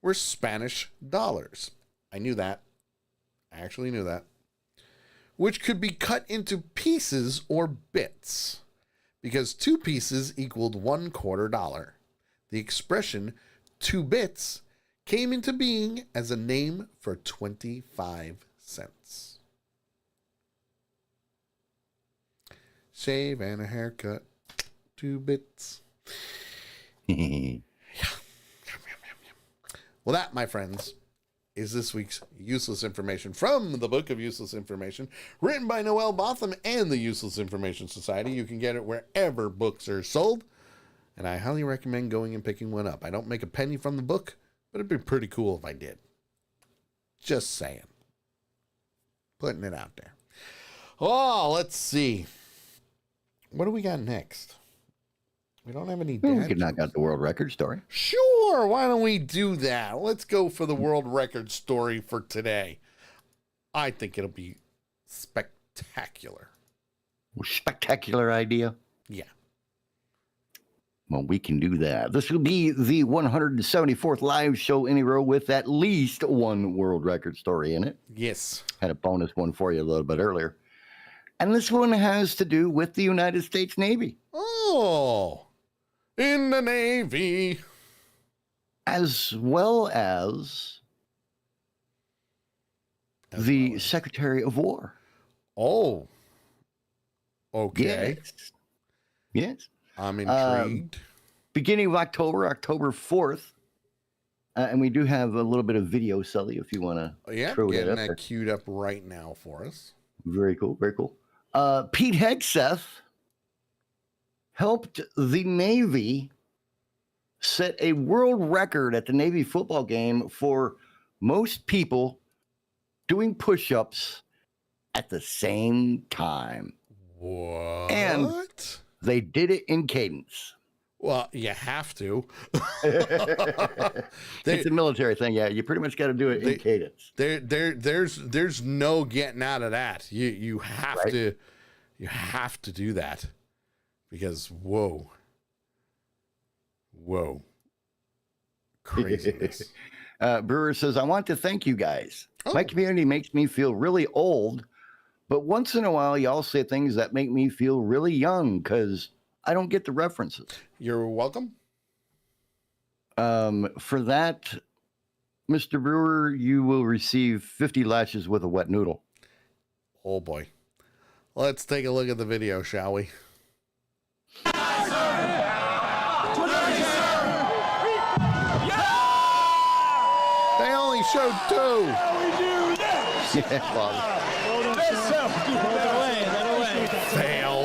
were Spanish dollars. I knew that. I actually knew that. Which could be cut into pieces or bits, because 2 pieces equaled $1/4. The expression 2 bits came into being as a name for 25 cents. Shave and a haircut, 2 bits. Yeah. Well, that, my friends, is this week's useless information from the Book of Useless Information, written by Noel Botham and the Useless Information Society. You can get it wherever books are sold, and I highly recommend going and picking one up. I don't make a penny from the book, but it'd be pretty cool if I did. Just saying. Putting it out there. Oh, let's see. What do we got next? We don't have any We could knock out the world record story. Sure. Sure, why don't we do that? Let's go for the world record story for today. I think it'll be spectacular. Spectacular idea. Yeah. Well, we can do that. This will be the 174th live show in a row with at least one world record story in it. Yes. Had a bonus one for you a little bit earlier. And this one has to do with the United States Navy. Oh, in the Navy. As well as the Secretary of War. Oh. Okay. Yes. I'm intrigued. Beginning of October 4th. And we do have a little bit of video, Sully, if you want to throw that up. Getting that queued up right now for us. Very cool. Very cool. Pete Hegseth helped the Navy set a world record at the Navy football game for most people doing push-ups at the same time. What? And they did it in cadence. Well, you have to. It's a military thing. Yeah, you pretty much got to do it in cadence. There's no getting out of that. You have Right. to do that, because whoa, craziness. Brewer says, I want to thank you guys. Oh. My community makes me feel really old, but once in a while, y'all say things that make me feel really young because I don't get the references. You're welcome. For that, Mr. Brewer, you will receive 50 lashes with a wet noodle. Oh boy. Let's take a look at the video, shall we? They only showed 2. Yeah, well, Fail.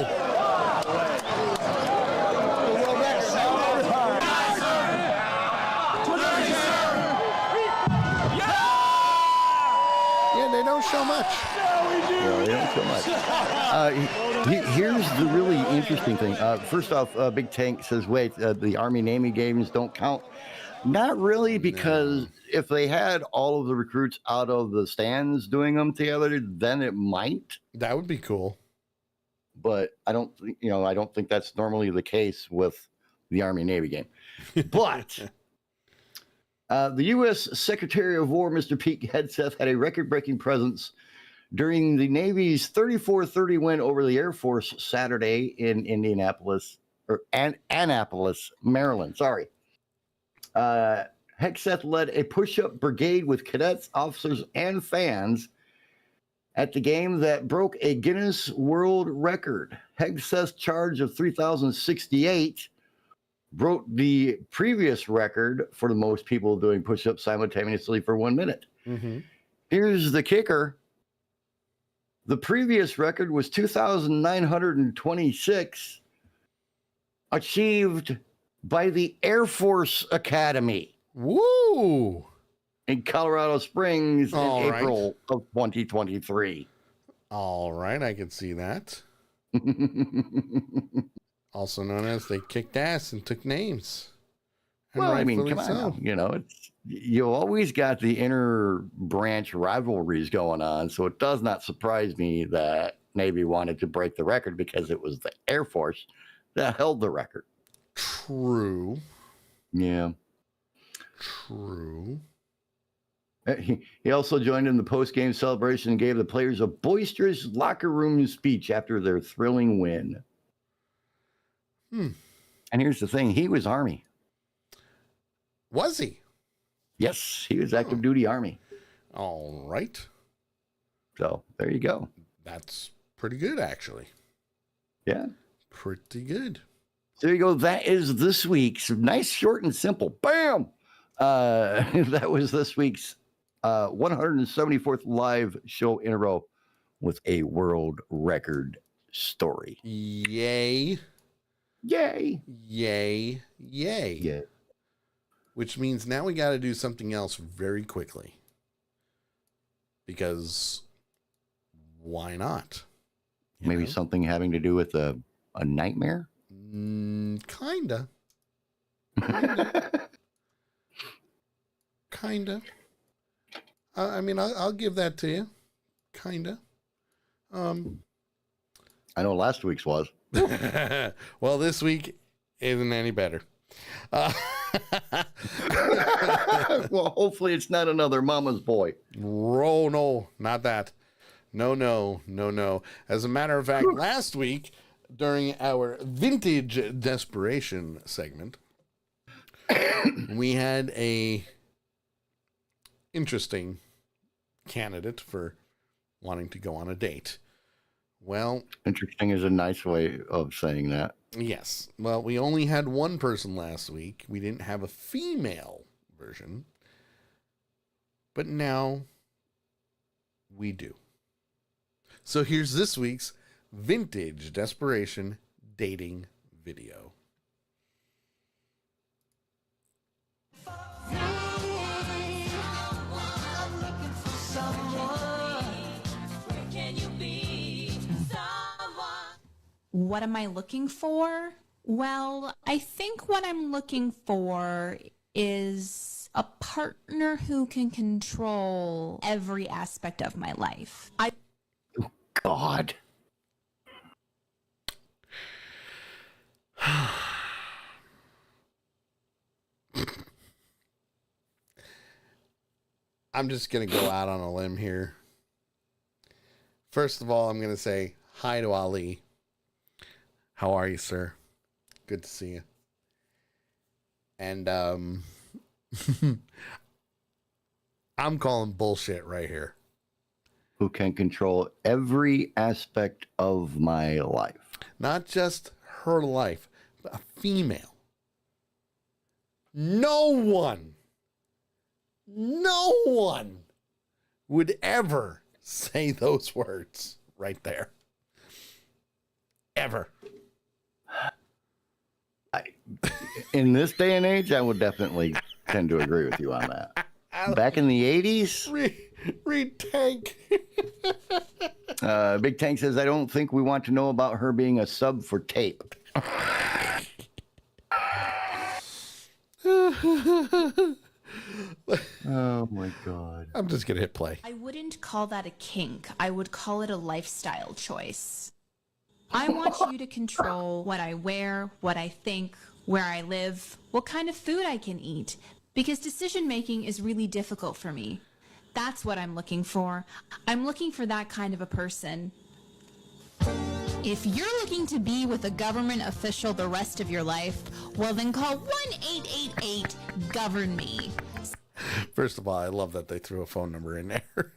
Yeah, they don't show much. no, they don't so much. Here's the really interesting thing. First off, Big Tank says, wait, the Army-Navy games don't count. Not really, because if they had all of the recruits out of the stands doing them together, then it might. That would be cool. But I don't think that's normally the case with the Army-Navy game. But the U.S. Secretary of War, Mr. Pete Hegseth, had a record-breaking presence during the Navy's 34-30 win over the Air Force Saturday in Annapolis, Maryland. Sorry. Hegseth led a push-up brigade with cadets, officers, and fans at the game that broke a Guinness World Record. Hegseth's charge of 3,068 broke the previous record for the most people doing push-ups simultaneously for 1 minute. Mm-hmm. Here's the kicker. The previous record was 2,926, achieved by the Air Force Academy. Woo! In Colorado Springs in All right. April of 2023. All right, I can see that. Also known as they kicked ass and took names. And Well, I mean, rightfully come on. Now. You always got the inner branch rivalries going on, so it does not surprise me that Navy wanted to break the record because it was the Air Force that held the record. True. Yeah. True. He also joined in the post-game celebration and gave the players a boisterous locker room speech after their thrilling win. And here's the thing. He was Army. Was he? Yes, he was active duty Army. All right. So there you go. That's pretty good, actually. Yeah. Pretty good. There you go. That is this week's nice, short, and simple. Bam! That was this week's 174th live show in a row with a world record story. Yay. Yay. Yay. Yay. Yeah. Which means now we got to do something else very quickly. Because why not? Maybe something having to do with a nightmare? Kinda. Kinda. I mean, I'll give that to you. Kinda. I know last week's was. Well, this week isn't any better. Well, hopefully it's not another mama's boy. Oh, no, not that. No. As a matter of fact, last week, during our vintage desperation segment, we had a interesting candidate for wanting to go on a date. Well, interesting is a nice way of saying that. Yes. Well, we only had one person last week. We didn't have a female version. But now we do. So here's this week's vintage desperation dating video. What am I looking for? Well, I think what I'm looking for is a partner who can control every aspect of my life. God. I'm just going to go out on a limb here. First of all, I'm going to say hi to Ali. How are you, sir? Good to see you. And I'm calling bullshit right here. Who can control every aspect of my life. Not just her life, but a female. No one would ever say those words right there. Ever. In this day and age, I would definitely tend to agree with you on that. Back in the 80s, read Tank. Big Tank says, I don't think we want to know about her being a sub for tape. Oh my God. I'm just going to hit play. I wouldn't call that a kink. I would call it a lifestyle choice. I want you to control what I wear, what I think, where I live, what kind of food I can eat, because decision making is really difficult for me. That's what I'm looking for. I'm looking for that kind of a person. If you're looking to be with a government official the rest of your life, well then call 1-888-GOVERN-ME. First of all, I love that they threw a phone number in there.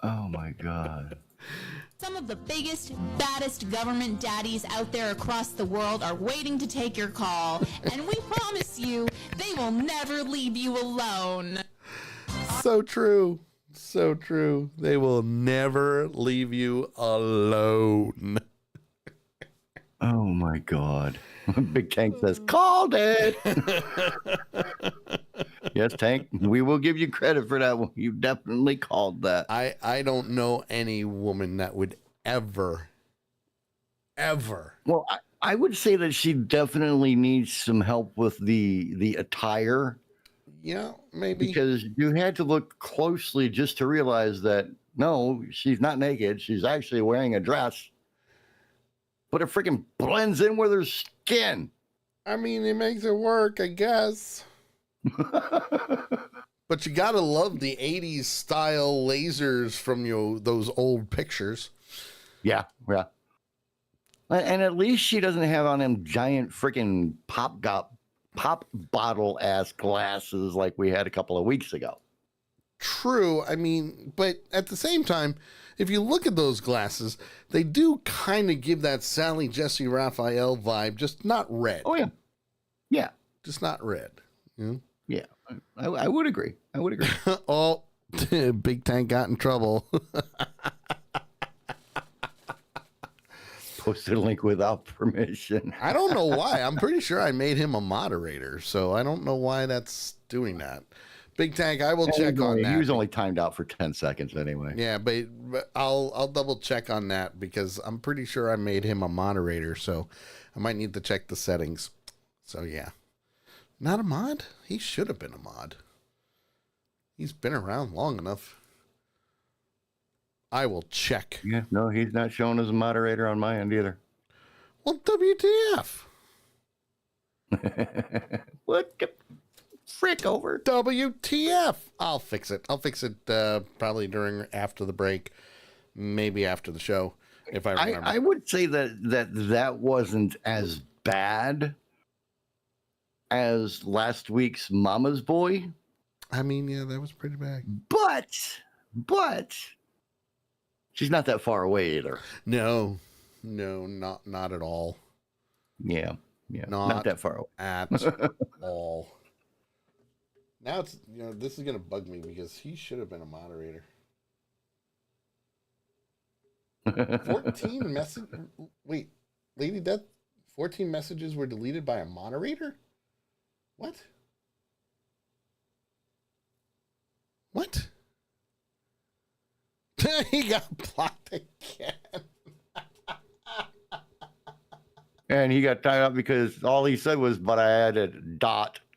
Oh my God. Some of the biggest, baddest government daddies out there across the world are waiting to take your call, and we promise you they will never leave you alone. So true. So true. They will never leave you alone. Oh my God. Big Tank says, called it. Yes, Tank, we will give you credit for that one. You definitely called that. I don't know any woman that would ever. Well, I would say that she definitely needs some help with the attire. Yeah, maybe. Because you had to look closely just to realize that, no, she's not naked. She's actually wearing a dress. But it freaking blends in with her skin. I mean, it makes it work, I guess. But you gotta love the 80s style lasers from those old pictures. Yeah. And at least she doesn't have on them giant freaking pop bottle ass glasses like we had a couple of weeks ago. True. I mean, but at the same time, if you look at those glasses, they do kind of give that Sally Jesse Raphael vibe, just not red. Oh, yeah. Yeah. Just not red. You know? Yeah. I would agree. Oh, Big Tank got in trouble. Posted a link without permission. I don't know why. I'm pretty sure I made him a moderator, so I don't know why that's doing that. Big Tank, I will check on that. He was only timed out for 10 seconds anyway. Yeah, but I'll double check on that because I'm pretty sure I made him a moderator, so I might need to check the settings. So yeah. Not a mod? He should have been a mod. He's been around long enough. I will check. Yeah, no, he's not shown as a moderator on my end either. Well, WTF? What the frick over? WTF? I'll fix it. I'll fix it probably after the break, maybe after the show, if I remember. I would say that wasn't as bad as last week's Mama's Boy. I mean, yeah, that was pretty bad. But she's not that far away either. No, not at all. Yeah, not that far away at all. Now it's, this is gonna bug me because he should have been a moderator. 14 message. Wait, Lady Death. 14 messages were deleted by a moderator. What? What? He got blocked again. And he got tied up because all he said was, "But I added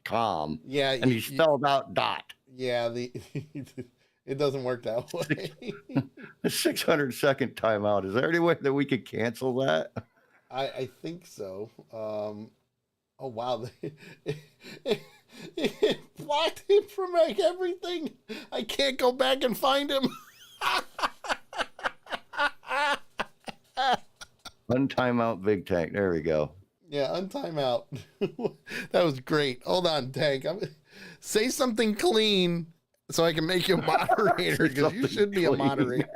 .com." Yeah, and he spelled out dot. Yeah, it doesn't work that way. A 600-second timeout. Is there any way that we could cancel that? I think so. Oh wow, it blocked him from like everything. I can't go back and find him. Untime out, Big Tank. There we go. Yeah, untime out. That was great. Hold on, Tank. Say something clean so I can make you a moderator, because you should be a moderator.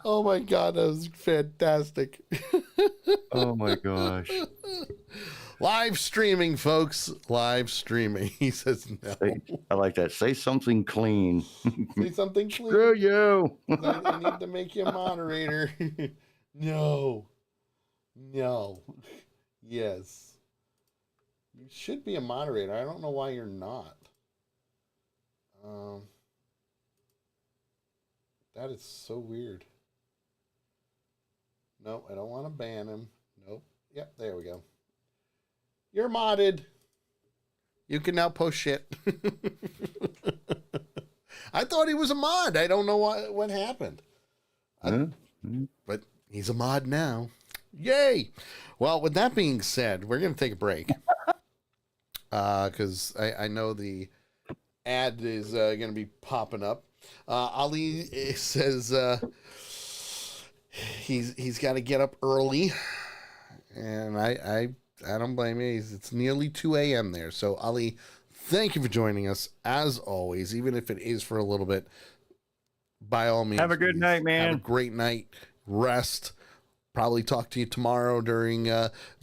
Oh my God, that was fantastic. Oh my gosh. Live streaming, folks. Live streaming. He says no. I like that. Say something clean. Say something clean. Screw you. I need to make you a moderator. No. Yes. You should be a moderator. I don't know why you're not. That is so weird. No, I don't want to ban him. Nope. Yep, there we go. You're modded. You can now post shit. I thought he was a mod. I don't know what happened. But he's a mod now. Yay! Well, with that being said, we're going to take a break. Because I know the ad is going to be popping up. Ali says he's got to get up early. And I don't blame you. It's nearly 2 a.m. there. So, Ali, thank you for joining us, as always, even if it is for a little bit. By all means. Have a good night, man. Have a great night. Rest. Probably talk to you tomorrow during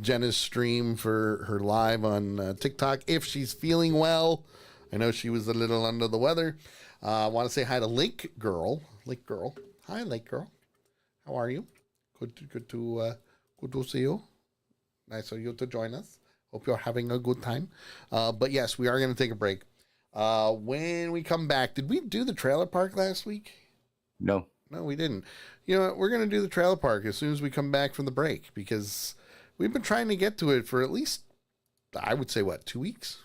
Jenna's stream for her live on TikTok, if she's feeling well. I know she was a little under the weather. I want to say hi to Lake Girl. Hi, Lake Girl. How are you? Good to see you. Nice of you to join us. Hope you're having a good time. But yes, we are going to take a break. When we come back, did we do the trailer park last week? No, we didn't. We're going to do the trailer park as soon as we come back from the break, because we've been trying to get to it for at least, I would say, 2 weeks?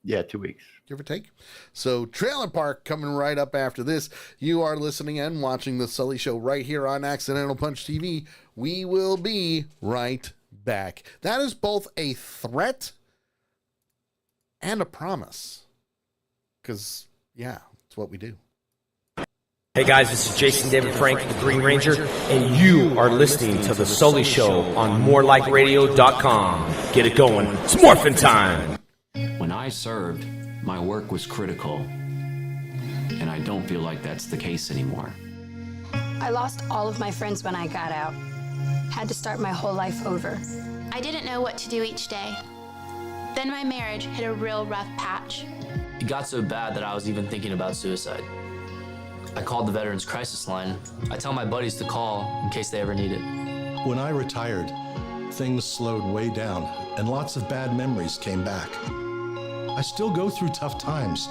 Yeah, 2 weeks. Give or take. So trailer park coming right up after this. You are listening and watching the Sully Show right here on Accidental Punch TV. We will be right back. That is both a threat and a promise. Because, yeah, it's what we do. Hey guys, this is Jason David Frank, the Green Ranger, and you are listening to The Sully Show on morelikeradio.com. Get it going. It's morphin' time. When I served, my work was critical, and I don't feel like that's the case anymore. I lost all of my friends when I got out. Had to start my whole life over. I didn't know what to do each day. Then my marriage hit a real rough patch. It got so bad that I was even thinking about suicide. I called the Veterans Crisis Line. I tell my buddies to call in case they ever need it. When I retired, things slowed way down and lots of bad memories came back. I still go through tough times,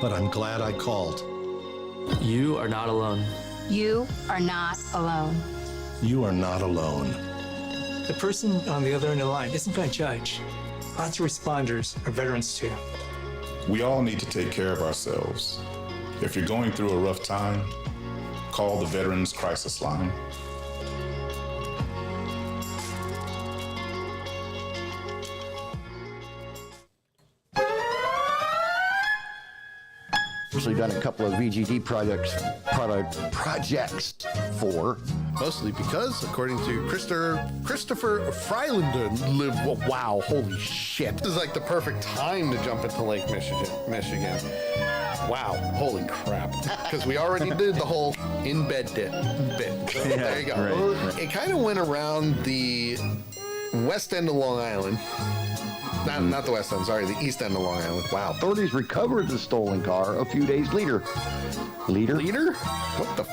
but I'm glad I called. You are not alone. You are not alone. You are not alone. The person on the other end of the line isn't my judge. Lots of responders are veterans too. We all need to take care of ourselves. If you're going through a rough time, call the Veterans Crisis Line. Actually done a couple of VGD projects for. Mostly because, according to Christopher Freilander, wow, holy shit. This is like the perfect time to jump into Lake Michigan. Wow, holy crap. Because we already did the whole in-bed bit. So there you go. Right. It kind of went around the west end of Long Island. Not the west end, sorry, the east end of Long Island. Wow. Authorities recovered the stolen car a few days later. Leader? What the?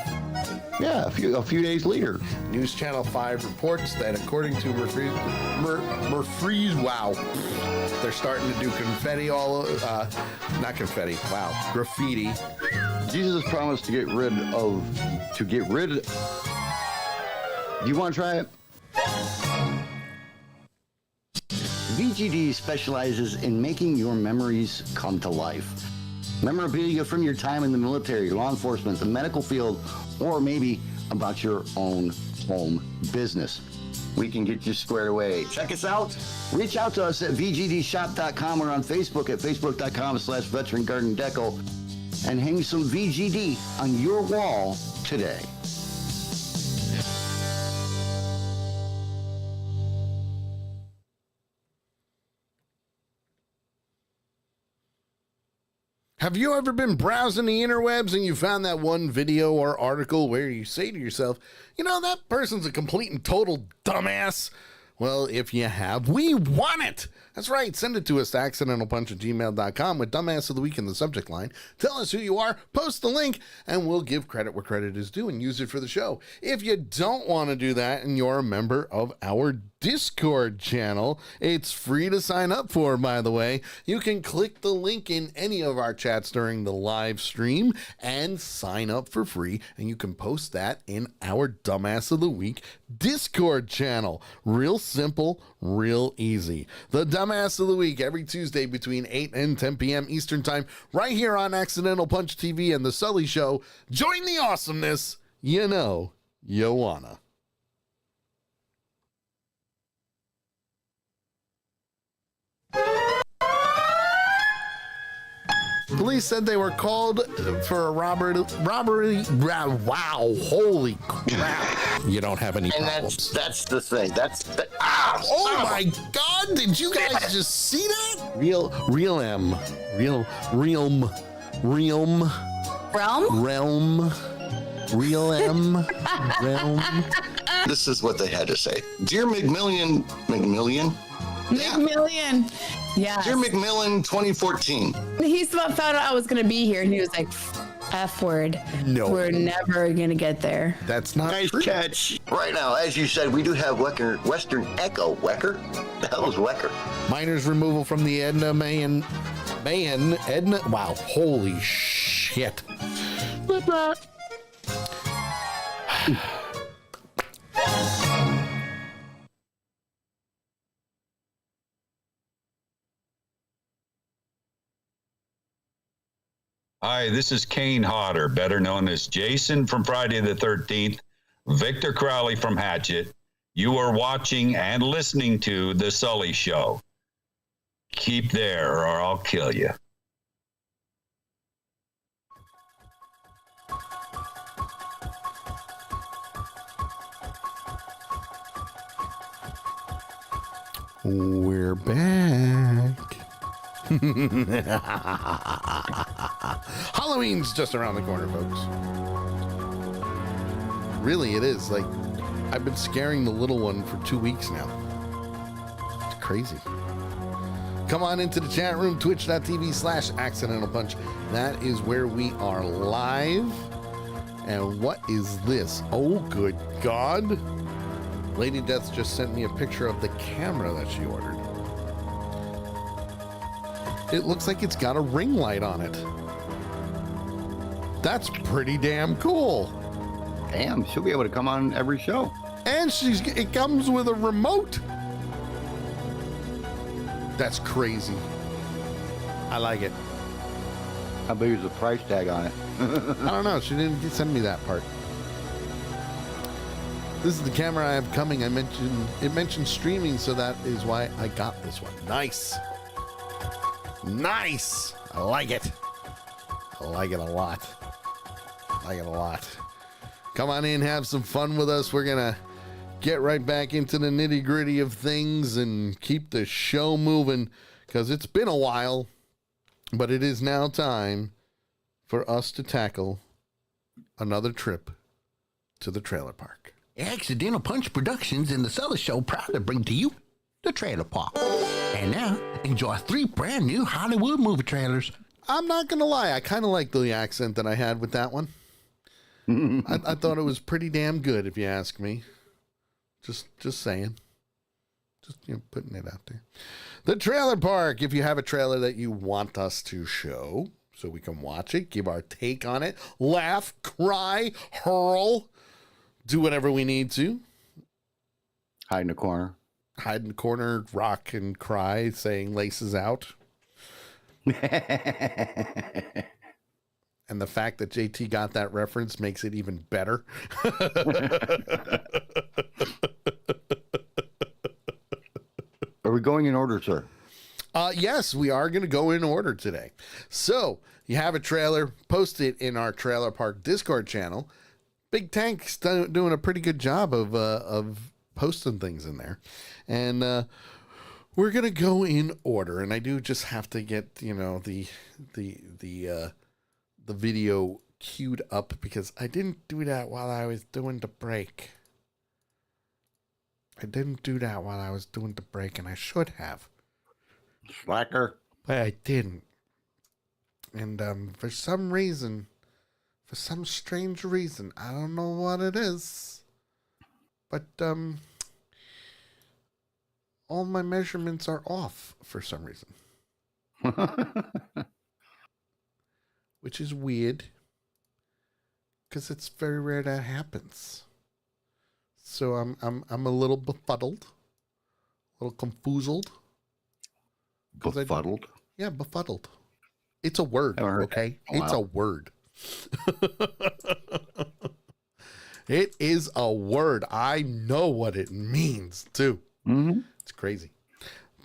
Yeah, a few days later. News Channel 5 reports that according to Murphy's, wow, they're starting to do confetti not confetti, wow, graffiti. Jesus promised to get rid of, do you want to try it? VGD specializes in making your memories come to life. Memorabilia from your time in the military, law enforcement, the medical field, or maybe about your own home business. We can get you squared away. Check us out. Reach out to us at vgdshop.com or on Facebook at facebook.com/veterangardendeco and hang some VGD on your wall today. Have you ever been browsing the interwebs and you found that one video or article where you say to yourself, you know, that person's a complete and total dumbass? Well, if you have, we want it. That's right. Send it to us to accidentalpunch@gmail.com with dumbass of the week in the subject line. Tell us who you are, post the link, and we'll give credit where credit is due and use it for the show. If you don't want to do that and you're a member of our Discord channel, it's free to sign up for, by the way. You can click the link in any of our chats during the live stream and sign up for free, and you can post that in our Dumbass of the Week Discord channel. Real simple, real easy. The Dumbass of the Week every Tuesday between 8 and 10 p.m. Eastern Time, right here on Accidental Punch TV and The Sully Show. Join the awesomeness. You know you wanna. Police said they were called for a robbery. Wow, holy crap. You don't have any problems. That's the thing. Oh my God, did you guys just see that? Realm. This is what they had to say. Dear McMillian. Yeah. Dear McMillan 2014. He found out I was going to be here and he was like, F word. No. We're never going to get there. That's not nice true. Catch. Right now, as you said, we do have Western Echo. Wecker? The hell is Wecker? Miners removal from the Edna Mayan. Wow, holy shit. Hi, this is Kane Hodder, better known as Jason from Friday the 13th, Victor Crowley from Hatchet. You are watching and listening to The Sully Show. Keep there or I'll kill you. We're back. Halloween's just around the corner, folks. Really, it is. Like, I've been scaring the little one for 2 weeks now. It's crazy. Come on into the chat room, twitch.tv/accidentalpunch. That is where we are live. And what is this? Oh, good God. Lady Death just sent me a picture of the camera that she ordered. It looks like it's got a ring light on it. That's pretty damn cool. Damn, she'll be able to come on every show. And it comes with a remote. That's crazy. I like it. How big is the price tag on it? I don't know. She didn't send me that part. This is the camera I have coming. It mentioned streaming, so that is why I got this one. Nice. Nice. I like it. I like it a lot. I like it a lot. Come on in, have some fun with us. We're going to get right back into the nitty-gritty of things and keep the show moving, because it's been a while, but it is now time for us to tackle another trip to the trailer park. Accidental Punch Productions and the Sully Show proud to bring to you the trailer park. And now, enjoy 3 brand new Hollywood movie trailers. I'm not going to lie. I kind of like the accent that I had with that one. I thought it was pretty damn good, if you ask me. Just saying. Just, putting it out there. The trailer park. If you have a trailer that you want us to show so we can watch it, give our take on it, laugh, cry, hurl, do whatever we need to. Hide in the corner. Hide in the corner, rock and cry, saying laces out. And the fact that JT got that reference makes it even better. Are we going in order, sir? Yes, we are going to go in order today. So, you have a trailer, post it in our Trailer Park Discord channel. Big Tank's doing a pretty good job of posting things in there. And we're going to go in order. And I do just have to get, the video queued up, because I didn't do that while I was doing the break. And I should have. Slacker. But I didn't. And for some strange reason, I don't know what it is, but all my measurements are off for some reason. Which is weird, because it's very rare that happens. So I'm a little befuddled, a little confoozled. Befuddled? Yeah, befuddled. It's a word, okay? Wow. It's a word. It is a word. I know what it means, too. Mm-hmm. It's crazy.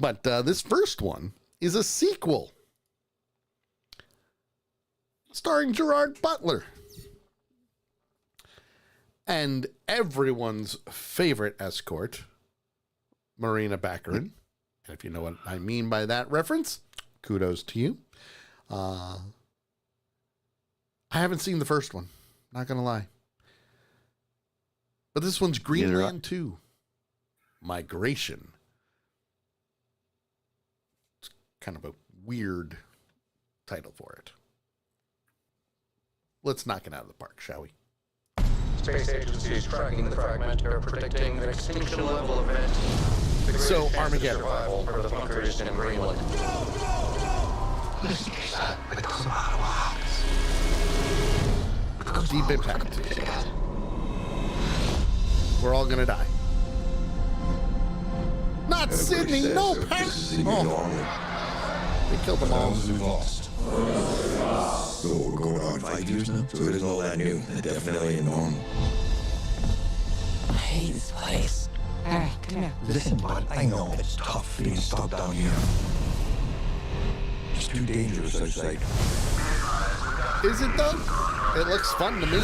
But this first one is a sequel, starring Gerard Butler and everyone's favorite escort, Marina Baccarin. And if you know what I mean by that reference, kudos to you. I haven't seen the first one, not going to lie. But this one's Greenland 2, Migration. It's kind of a weird title for it. Let's knock it out of the park, shall we? Space agencies tracking the fragment are predicting an extinction level event. So, Armageddon. Survival for the bunkers in Greenland. Deep impact. We're all gonna die. Not Sydney, no Pat! Oh. They killed them all. We've lost. So we're going on 5 years now, so it isn't all that new. Definitely a normal. I hate this place. All right, come here. Listen, bud, I know it's tough being stuck down here. It's too dangerous outside. Is it though? It looks fun to me.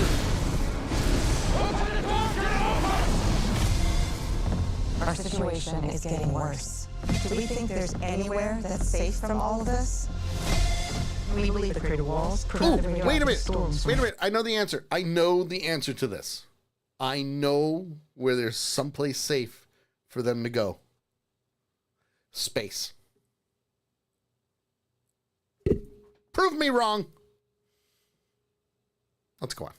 Our situation is getting worse. Do we think there's anywhere that's safe from all of this? We believe the crater walls. Oh, wait a minute. I know the answer. I know the answer to this. I know where there's someplace safe for them to go. Space. Prove me wrong. Let's go on.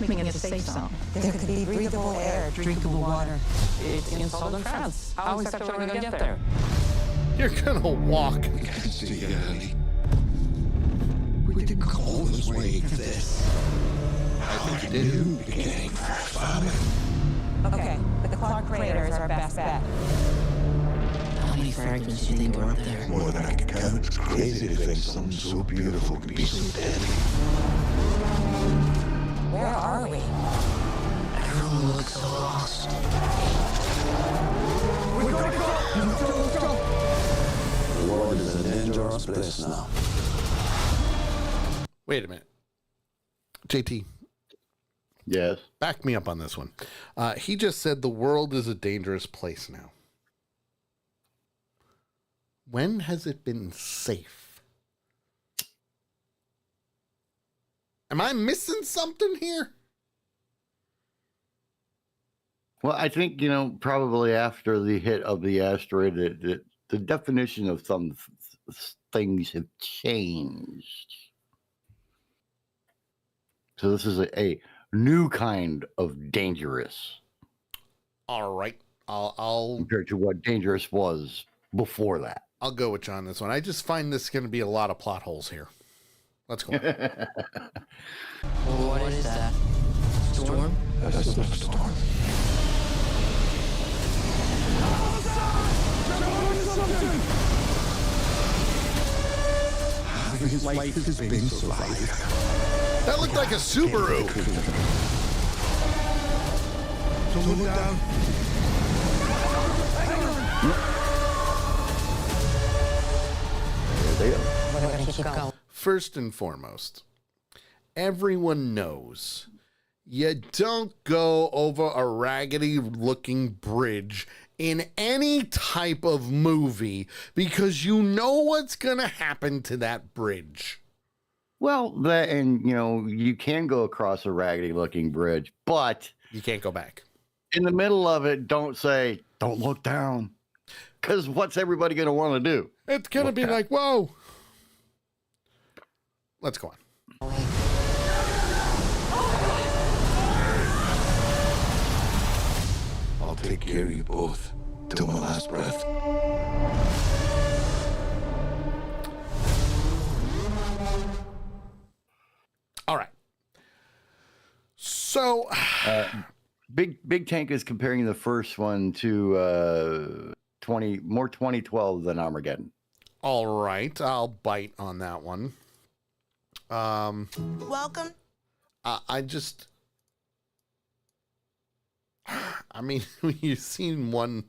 Making it a safe zone. There could be breathable air, drinkable water. It's in southern France. How is that going to get there? You're gonna walk. We can't stay here, Andy. We didn't come all this way for this. I think you did. Beginning for famine. Okay, but the Clark crater is our best bet. How many fragments you think are up there? More than I can count. It's crazy to think something so beautiful could be so deadly. Where are we? Everyone looks so lost. We're gonna go! The world is an dangerous place now. Wait a minute. JT. Yes. Back me up on this one. He just said the world is a dangerous place now. When has it been safe? Am I missing something here? Well, I think, probably after the hit of the asteroid, the definition of some things have changed. So this is a new kind of dangerous. All right. I'll compared to what dangerous was before that. I'll go with you on this one. I just find this going to be a lot of plot holes here. Let's go. Well, what is that? Storm? That's not a storm. His life has been survived. That looked like a Subaru. Don't look down. We're gonna keep going. First and foremost, everyone knows you don't go over a raggedy looking bridge in any type of movie because you know what's going to happen to that bridge. Well, you can go across a raggedy looking bridge, but you can't go back. In the middle of it, don't look down. Because what's everybody going to want to do? It's going to be like, whoa. Let's go on. I'll take care of you both till my last breath. All right. So, Big Tank is comparing the first one to 2012 than Armageddon. All right, I'll bite on that one. Welcome. I mean, when you've seen one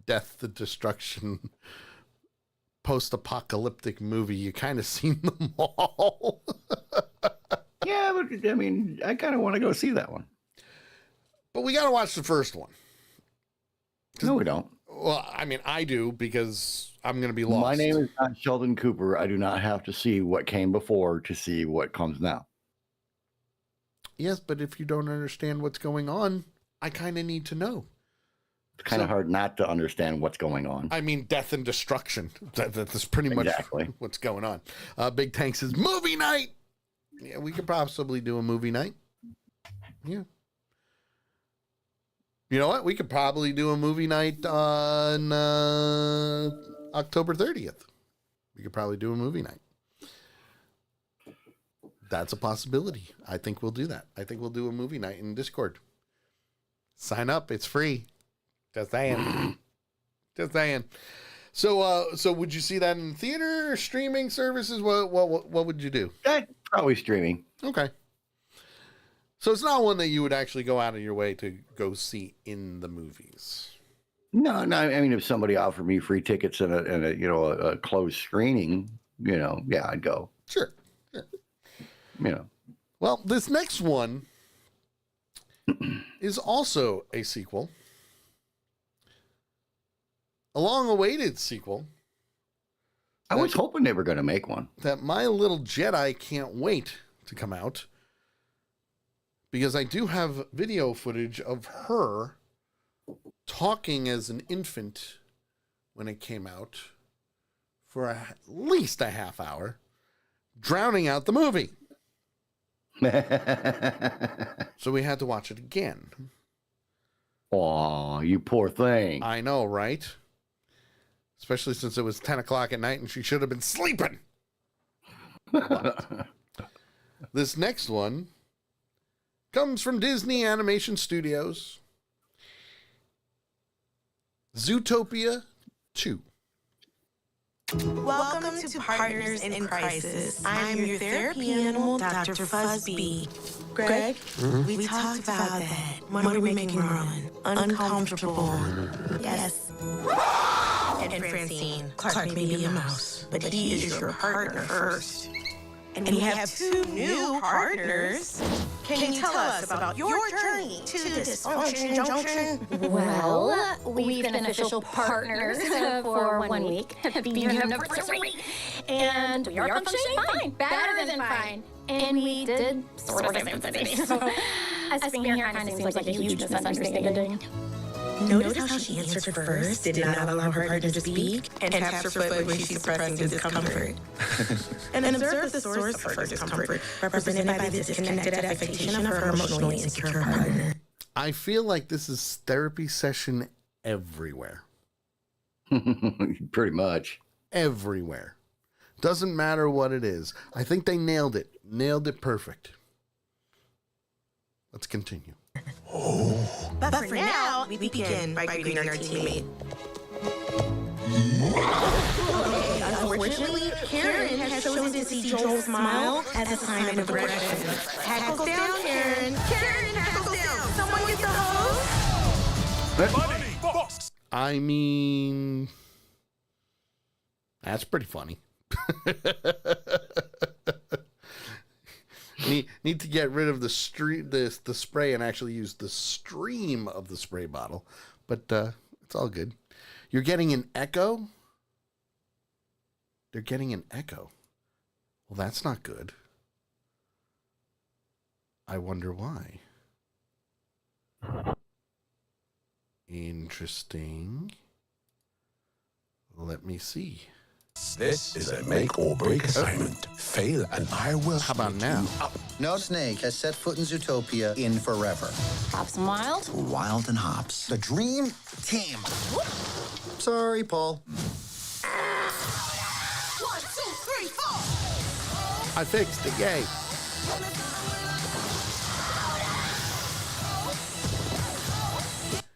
death to destruction post-apocalyptic movie, you kind of seen them all. Yeah, but I mean, I kind of want to go see that one. But we got to watch the first one. No, we don't. Well, I mean, I do because I'm going to be lost. My name is not Sheldon Cooper. I do not have to see what came before to see what comes now. Yes, but if you don't understand what's going on, I kind of need to know. It's kind of hard not to understand what's going on. I mean, death and destruction. That's pretty much what's going on. Big Tank says, movie night! Yeah, we could possibly do a movie night. Yeah. You know what? We could probably do a movie night on October 30th. We could probably do a movie night. That's a possibility. I think we'll do that. I think we'll do a movie night in Discord. Sign up. It's free. Just saying. Just saying. So would you see that in theater or streaming services? What would you do? Probably streaming. Okay. So it's not one that you would actually go out of your way to go see in the movies. No. I mean, if somebody offered me free tickets and a closed screening, yeah, I'd go. Sure. Well, this next one is also a sequel, a long-awaited sequel. I was hoping they were going to make one. That My Little Jedi can't wait to come out, because I do have video footage of her talking as an infant when it came out for at least a half hour, drowning out the movie. So we had to watch it again. Oh, you poor thing. I know, right? Especially since it was 10 o'clock at night and she should have been sleeping. This next one comes from Disney Animation Studios. Zootopia 2. Welcome to Partners in Crisis. I'm your therapy animal, Dr. Fuzzbee. Greg, we talked about that. What are we making Marlon? Uncomfortable. Yes. And Francine, Clark may be a mouse, but he is your partner first. And we have 2 new partners. Can you tell us about your journey to Dysfunction Junction? Well, we've been official partners for 1 week at the anniversary. And we are functioning fine, better than fine. And we did sort of everything. So us being here kind of seems like a huge misunderstanding. Notice how she answered first, did not allow her partner to speak, and taps her foot when she's suppressing discomfort. And observe the source of her discomfort, represented by the disconnected affectation of her emotionally insecure partner. I feel like this is therapy session everywhere. Pretty much. Everywhere. Doesn't matter what it is. I think they nailed it. Nailed it perfect. Let's continue. But for now, we begin by greeting our teammate. Unfortunately, Karen has chosen to see Joel's smile as a sign of aggression. Hackles down, Karen. Karen, hackles down. Someone get the hose. I mean, that's pretty funny. Need to get rid of the spray and actually use the stream of the spray bottle, but it's all good. You're getting an echo? They're getting an echo. Well, that's not good. I wonder why. Interesting. Let me see. This is a make or break assignment. Fail and I will. How about now? No snake has set foot in Zootopia in forever. Hops and Wild? Wild and Hops. The dream team. Sorry, Paul. 1, 2, 3, 4. I fixed it. Yay.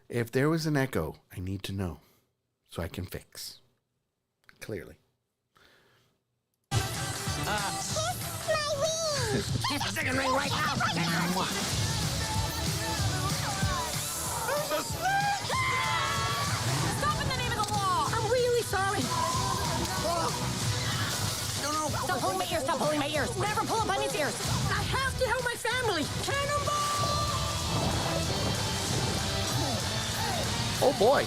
If there was an echo, I need to know so I can fix. Clearly. It's a second ring right now. Stop in the name of the law! I'm really sorry. No. Stop pulling my ears, stop pulling my ears. Never pull up on his ears. I have to help my family. Cannonball! Oh boy.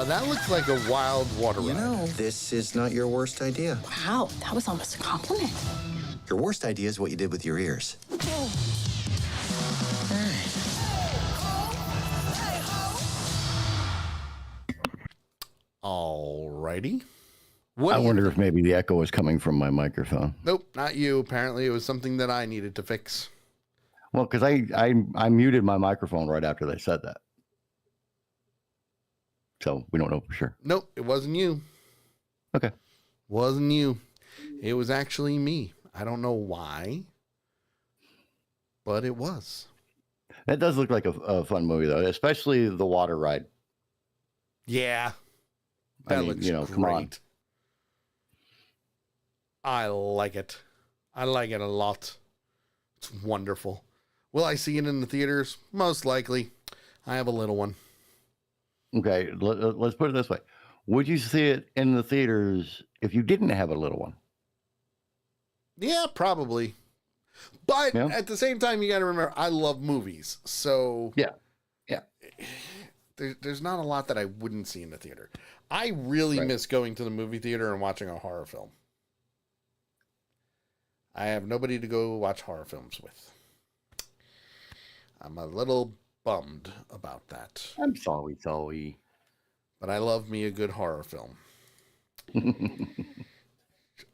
That looks like a wild water ride. You know, this is not your worst idea. Wow, that was almost a compliment. Your worst idea is what you did with your ears. Alrighty. I wonder if maybe the echo is coming from my microphone. Nope, not you. Apparently, it was something that I needed to fix. Well, because I muted my microphone right after they said that. So we don't know for sure. Nope, it wasn't you. Okay. Wasn't you. It was actually me. I don't know why, but it was. That does look like a fun movie, though, especially the water ride. Yeah. That looks great. Come on. I like it. I like it a lot. It's wonderful. Will I see it in the theaters? Most likely. I have a little one. Okay, let's put it this way. Would you see it in the theaters if you didn't have a little one? Yeah, probably. But at the same time, you got to remember, I love movies. So yeah. There's not a lot that I wouldn't see in the theater. I really miss going to the movie theater and watching a horror film. I have nobody to go watch horror films with. I'm a little bummed about that. I'm sorry. But I love me a good horror film.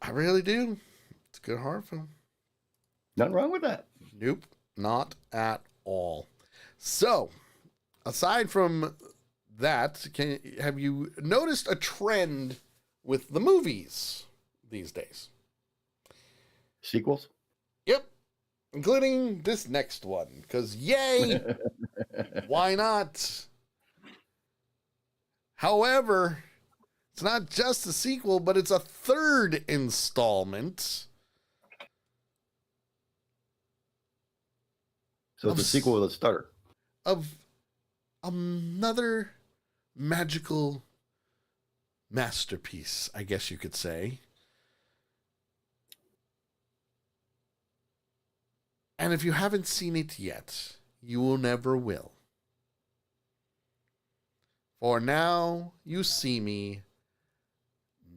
I really do. It's a good horror film. Nothing wrong with that. Nope, not at all. So, aside from that, have you noticed a trend with the movies these days? Sequels? Yep. Including this next one, because yay! Why not? However, it's not just a sequel, but it's a third installment. So it's a sequel with a starter. Of another magical masterpiece, I guess you could say. And if you haven't seen it yet, you will never will. For now you see me,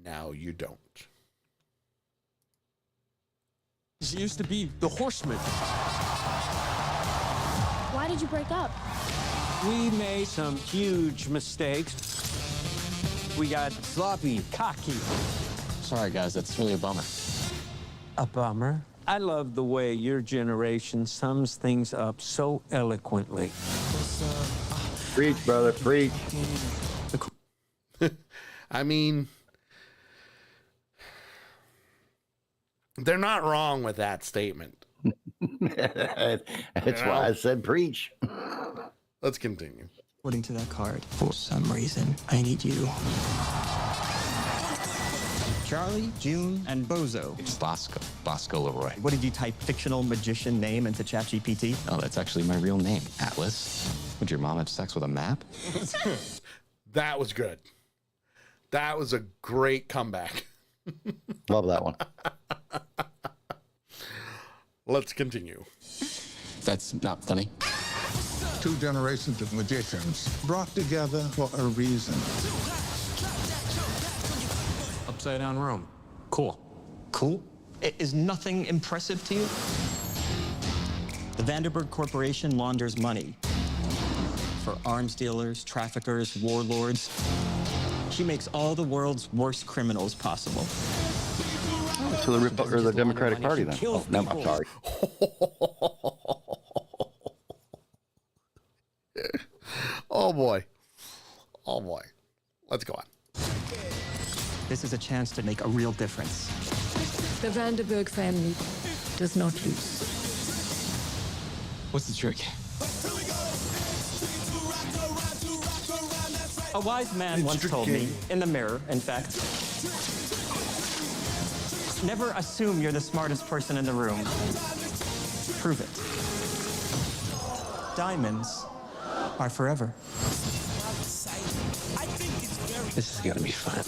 now you don't. She used to be the Horseman. Why did you break up? We made some huge mistakes. We got sloppy, cocky. Sorry, guys, that's really a bummer. A bummer? I love the way your generation sums things up so eloquently. Preach, brother, preach. I mean, they're not wrong with that statement. That's why I said preach. Let's continue. According to that card, for some reason, I need you. Charlie, June, and Bozo. It's Bosco Leroy. What did you type fictional magician name into ChatGPT? Oh, that's actually my real name, Atlas. Would your mom have sex with a map? That was good. That was a great comeback. Love that one. Let's continue. That's not funny. Two generations of magicians brought together for a reason. Upside down room. Cool. Cool? Is nothing impressive to you? The Vanderburg Corporation launders money for arms dealers, traffickers, warlords. She makes all the world's worst criminals possible. So the Democratic Party then. Oh, no, I'm sorry. Oh boy. Oh boy. Let's go on. This is a chance to make a real difference. The Vanderburg family does not lose. What's the trick? A wise man once told me, in the mirror, in fact, never assume you're the smartest person in the room. Prove it. Diamonds are forever. This is gonna be fun.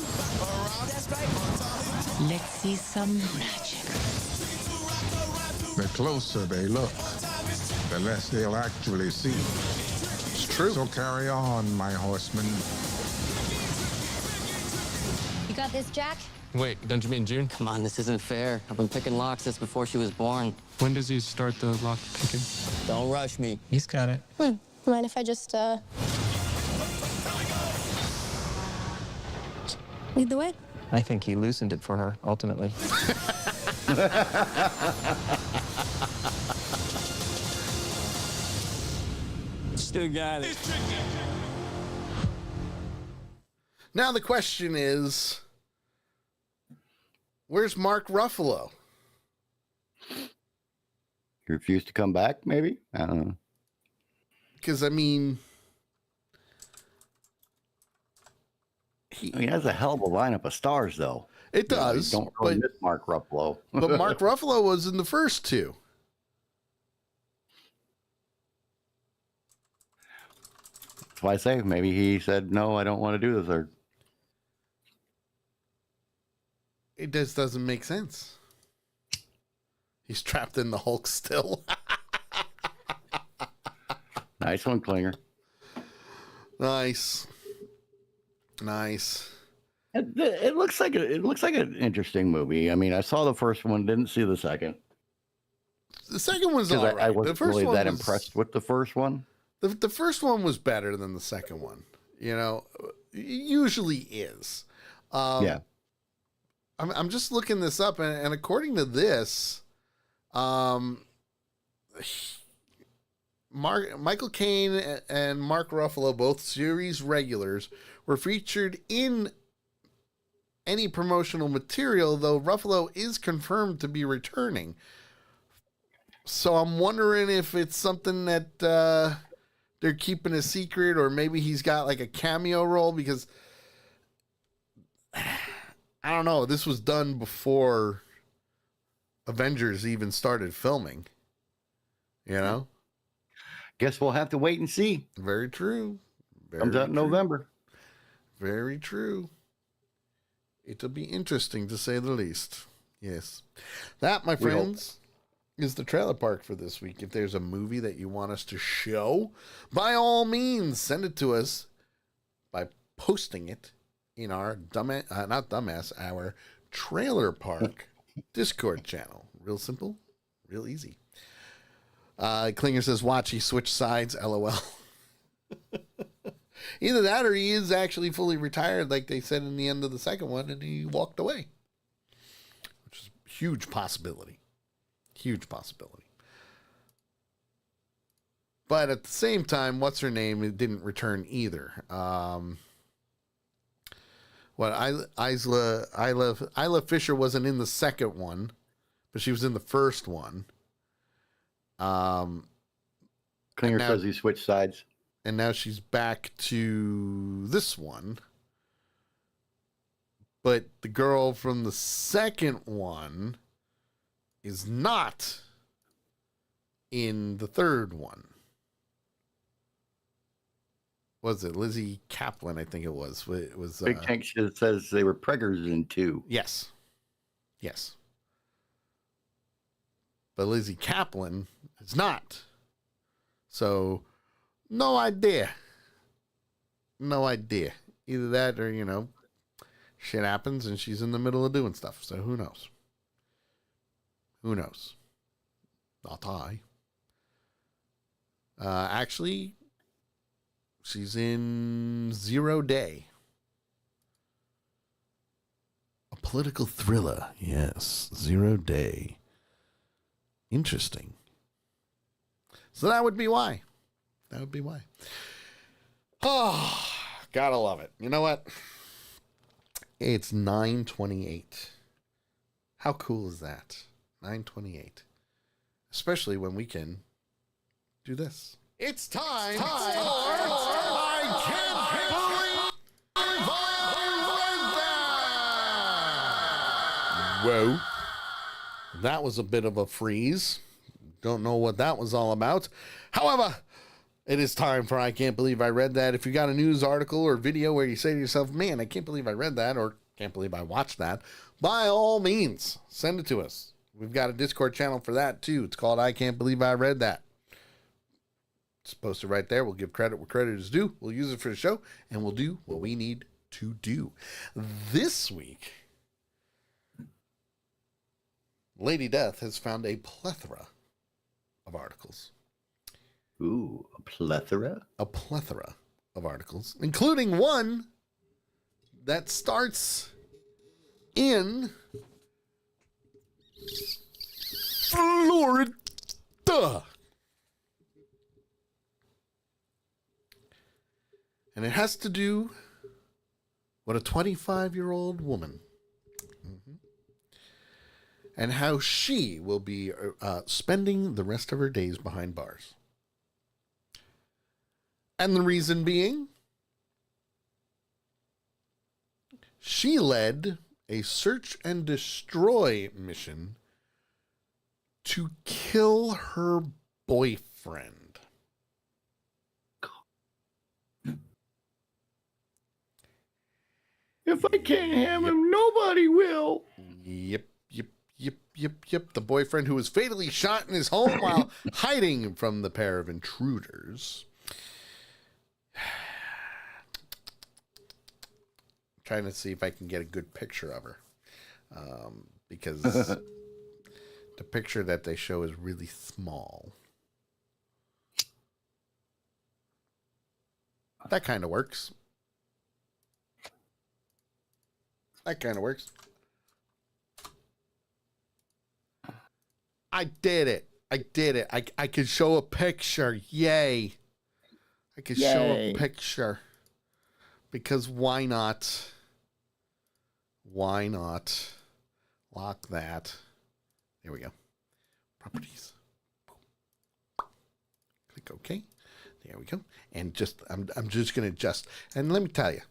Let's see some magic. The closer they look, the less they'll actually see. It's true. So carry on, my horseman. You got this, Jack? Wait, don't you mean June? Come on, this isn't fair. I've been picking locks since before she was born. When does he start the lock picking? Don't rush me. He's got it. Mind if I just, lead the way? I think he loosened it for her, ultimately. Still got it. Now the question is, where's Mark Ruffalo? He refused to come back, maybe? I don't know. Because, I mean... He has a hell of a lineup of stars, though. It does. Don't really miss Mark Ruffalo. But Mark Ruffalo was in the first two. That's why I say maybe he said, no, I don't want to do this. Or It just doesn't make sense. He's trapped in the Hulk still. Nice one, Klinger. Nice. It looks like an interesting movie. I mean, I saw the first one, didn't see the second. The second one's all right. I wasn't really that was, impressed with the first one. The first one was better than the second one. You know, it usually is. Yeah. I'm just looking this up, and according to this, Michael Caine and Mark Ruffalo, both series regulars, were featured in any promotional material, though Ruffalo is confirmed to be returning. So I'm wondering if it's something that they're keeping a secret, or maybe he's got like a cameo role, because I don't know. This was done before Avengers even started filming. You know? Guess we'll have to wait and see. Very true. Comes out in November. Very true. It'll be interesting to say the least. Yes. That, my friends, is the trailer park for this week. If there's a movie that you want us to show, by all means, send it to us by posting it in our our trailer park Discord channel. Real simple, real easy. Klinger says, watch, he switched sides, LOL. Either that or he is actually fully retired, like they said in the end of the second one, and he walked away. Which is a huge possibility. Huge possibility. But at the same time, what's her name? It didn't return either. Isla Fisher wasn't in the second one, but she was in the first one. Klinger says he switched sides. And now she's back to this one. But the girl from the second one is not in the third one. Was it Lizzie Kaplan? I think it was. It was Big Tank says they were preggers in 2. Yes. Yes. But Lizzie Kaplan is not. So, no idea. No idea. Either that or, shit happens and she's in the middle of doing stuff. So, who knows? Who knows? Not I. Actually, she's in 0 Day. A political thriller. Yes. 0 Day. Interesting. So that would be why. That would be why. Oh, gotta love it. You know what? It's 9:28. How cool is that? 9:28. Especially when we can do this. It's time for I Can't Believe I Read That! Whoa. That was a bit of a freeze. Don't know what that was all about. However, it is time for I Can't Believe I Read That. If you got a news article or video where you say to yourself, man, I can't believe I read that, or can't believe I watched that, by all means, send it to us. We've got a Discord channel for that too. It's called I Can't Believe I Read That. It's posted right there. We'll give credit where credit is due. We'll use it for the show, and we'll do what we need to do. This week, Lady Death has found a plethora of articles. Ooh, a plethora? A plethora of articles, including one that starts in Florida. And it has to do with a 25-year-old woman. And how she will be spending the rest of her days behind bars. And the reason being, she led a search and destroy mission to kill her boyfriend. If I can't have him, nobody will. Yep. The boyfriend who was fatally shot in his home while hiding from the pair of intruders. Trying to see if I can get a good picture of her. Because the picture that they show is really small. That kind of works. That kind of works. I did it. I could show a picture. Yay. I could show a picture. Because why not? Why not? Lock that. There we go. Properties. Click OK. There we go. And I'm just going to adjust. And let me tell you.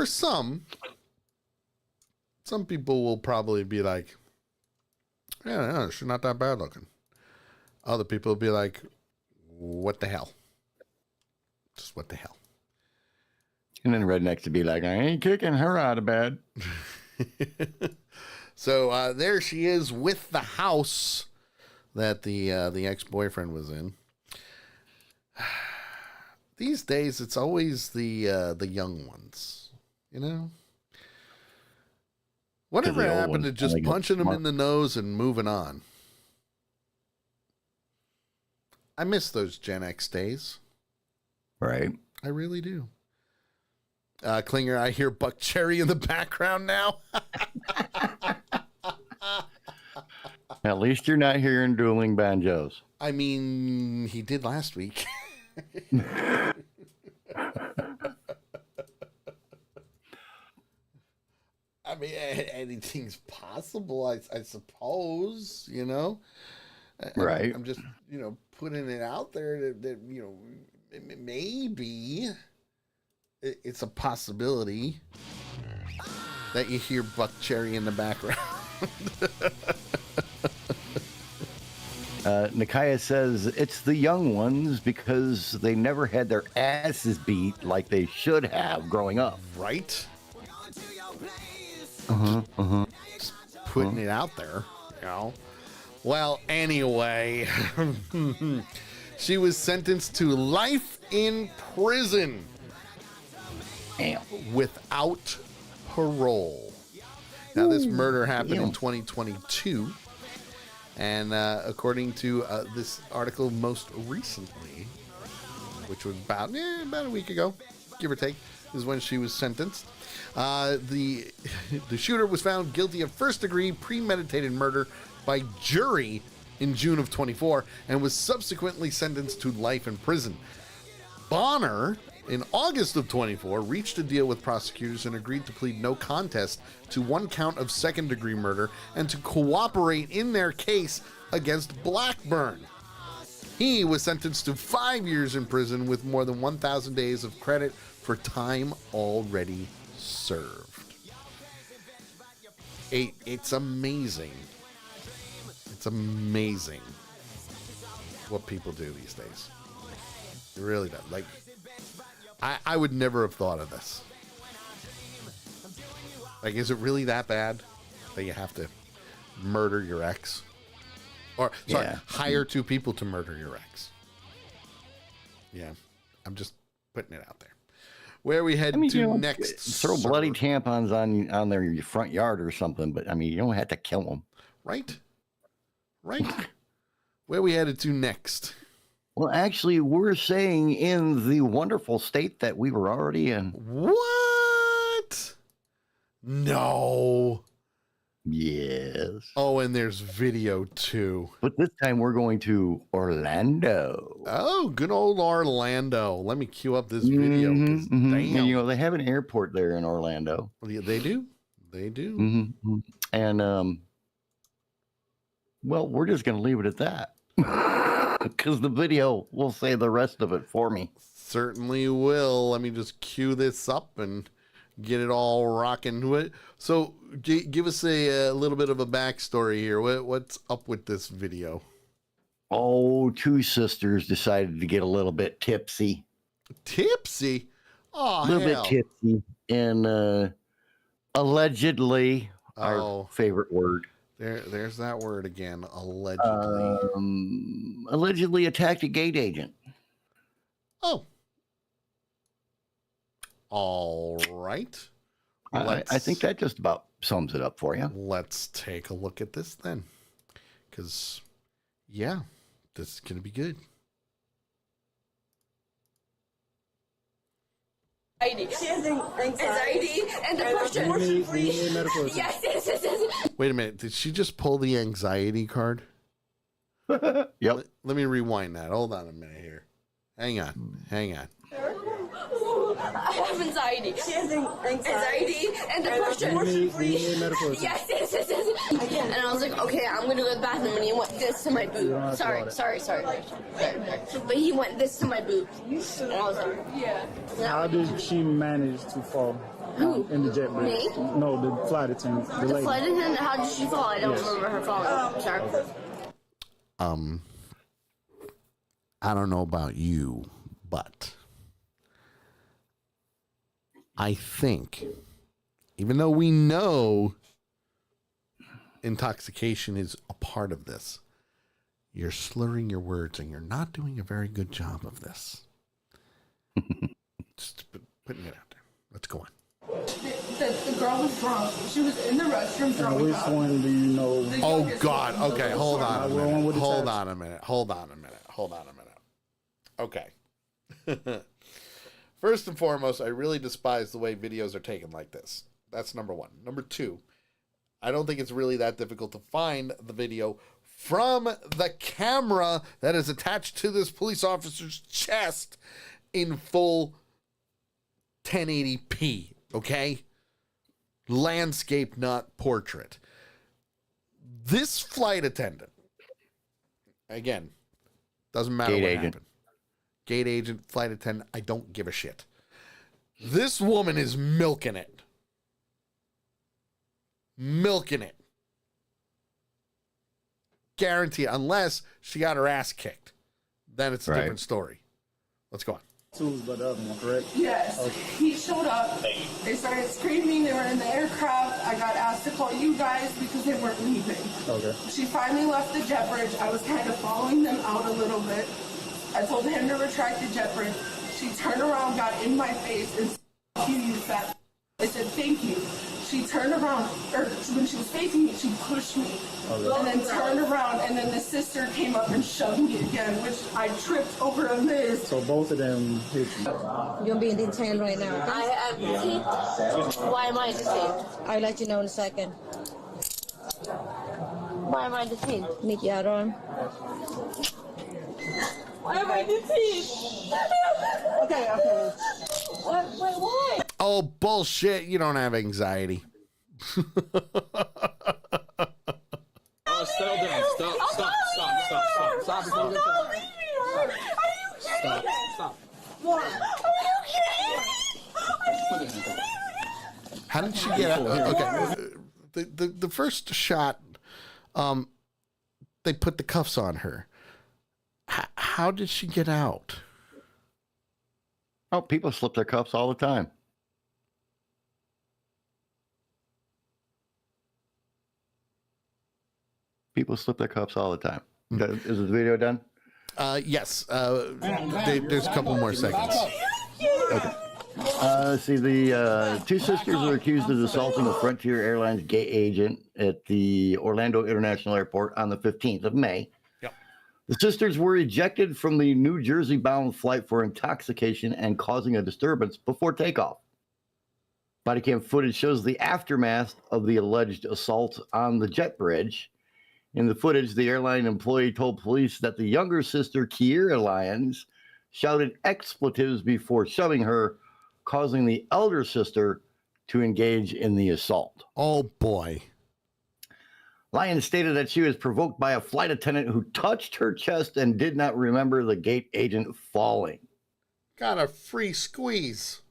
for some people will probably be like, yeah, she's not that bad looking. Other people will be like, what the hell? Just what the hell? And then rednecks to be like, I ain't kicking her out of bed. So there she is with the house that the ex-boyfriend was in. These days, it's always the young ones, you know? Whatever happened to just punching them in the nose and moving on? I miss those Gen X days. Right. I really do. Klinger, I hear Buck Cherry in the background now. At least you're not hearing dueling banjos. I mean, he did last week. I mean, anything's possible, I suppose, you know? Right. I'm just, putting it out there that maybe it's a possibility that you hear Buck Cherry in the background. Nakaya says it's the young ones because they never had their asses beat like they should have growing up. Right? Just putting it out there, Well, anyway, she was sentenced to life in prison without parole. Now, this murder happened in 2022. And according to this article most recently, which was about a week ago, give or take, is when she was sentenced. The shooter was found guilty of first-degree premeditated murder by jury in June of 24 and was subsequently sentenced to life in prison. Bonner, in August of 24, reached a deal with prosecutors and agreed to plead no contest to one count of second-degree murder and to cooperate in their case against Blackburn. He was sentenced to 5 years in prison with more than 1,000 days of credit for time already served. It's amazing. It's amazing what people do these days. It really does. Like, I would never have thought of this. Like, is it really that bad that you have to murder your ex? Or, sorry, hire two people to murder your ex? Yeah, I'm just putting it out there. Where we head to next? Throw bloody tampons on their front yard or something, but I mean, you don't have to kill them. Right? Where we headed to next? Well, actually, we're saying in the wonderful state that we were already in. What? No. Yes. Oh, and there's video too. But this time we're going to Orlando. Oh, good old Orlando. Let me cue up this video. Damn. And, they have an airport there in Orlando. They do. They do. And, well, we're just going to leave it at that. Because the video will say the rest of it for me. Certainly will. Let me just cue this up and get it all rocking. So give us a little bit of a backstory here. What's up with this video? Oh, two sisters decided to get a little bit tipsy. Tipsy? Oh, a little bit tipsy. And allegedly, our favorite word. There's that word again. Allegedly. Allegedly attacked a gate agent. Oh. All right. I think that just about sums it up for you. Let's take a look at this then. Because, this is going to be good. She has anxiety and depression. Yes. Wait a minute. Did she just pull the anxiety card? Yep. Let me rewind that. Hold on a minute here. Hang on. I have anxiety. She has anxiety and depression. Yes. And I was like, okay, I'm gonna go to the bathroom, and he went this to my boob. Sorry. But he went this to my boob. And I was like, How did she manage to fall? Who? In the jet bridge. Me? No, the flight attendant. The lady. Flight attendant? How did she fall? I don't Yes. remember her falling. Sorry. I don't know about you, but I think, even though we know intoxication is a part of this, you're slurring your words and you're not doing a very good job of this. Just putting it out there. Let's go on. The girl was drunk. She was in the restroom throwing Which up. one do you know? Oh, God. Okay, hold on a We're on minute. with the Hold text. on a minute. Hold on a minute. Hold on a minute. Okay. First and foremost, I really despise the way videos are taken like this. That's number one. Number two, I don't think it's really that difficult to find the video from the camera that is attached to this police officer's chest in full 1080p, okay? Landscape, not portrait. This flight attendant, again, doesn't matter Gate what agent. happened. Gate agent, flight attendant, I don't give a shit. This woman is milking it. Milking it. Guarantee, unless she got her ass kicked. Then it's a different story. Let's go on. Tools, but the other one, correct? Yes. Okay. He showed up. They started screaming. They were in the aircraft. I got asked to call you guys because they weren't leaving. Okay. She finally left the jet bridge. I was kind of following them out a little bit. I told him to retract the jet bridge. She turned around, got in my face, and said, you fat. I said, thank you. She turned around, or when she was facing me, she pushed me. Okay. And then turned around, and then the sister came up and shoved me again, which I tripped over a miss. So both of them hit you. You're being detained right now. Okay? I am detained. Why am I detained? I'll let you know in a second. Why am I detained? Meet your arm. Why am I detained? Okay. Wait, why? Oh, bullshit. You don't have anxiety. Oh, settle down. Stop. Stop. How did she get out? Okay. The first shot, they put the cuffs on her. How did she get out? Oh, people slip their cuffs all the time. People slip their cuffs all the time. Is the video done? Yes. There's a couple more seconds. Okay. See, the two sisters are accused of assaulting a Frontier Airlines gate agent at the Orlando International Airport on the 15th of May. Yep. The sisters were ejected from the New Jersey-bound flight for intoxication and causing a disturbance before takeoff. Bodycam footage shows the aftermath of the alleged assault on the jet bridge. In the footage, the airline employee told police that the younger sister, Kiera Lyons, shouted expletives before shoving her, causing the elder sister to engage in the assault. Oh, boy. Lyons stated that she was provoked by a flight attendant who touched her chest and did not remember the gate agent falling. Got a free squeeze.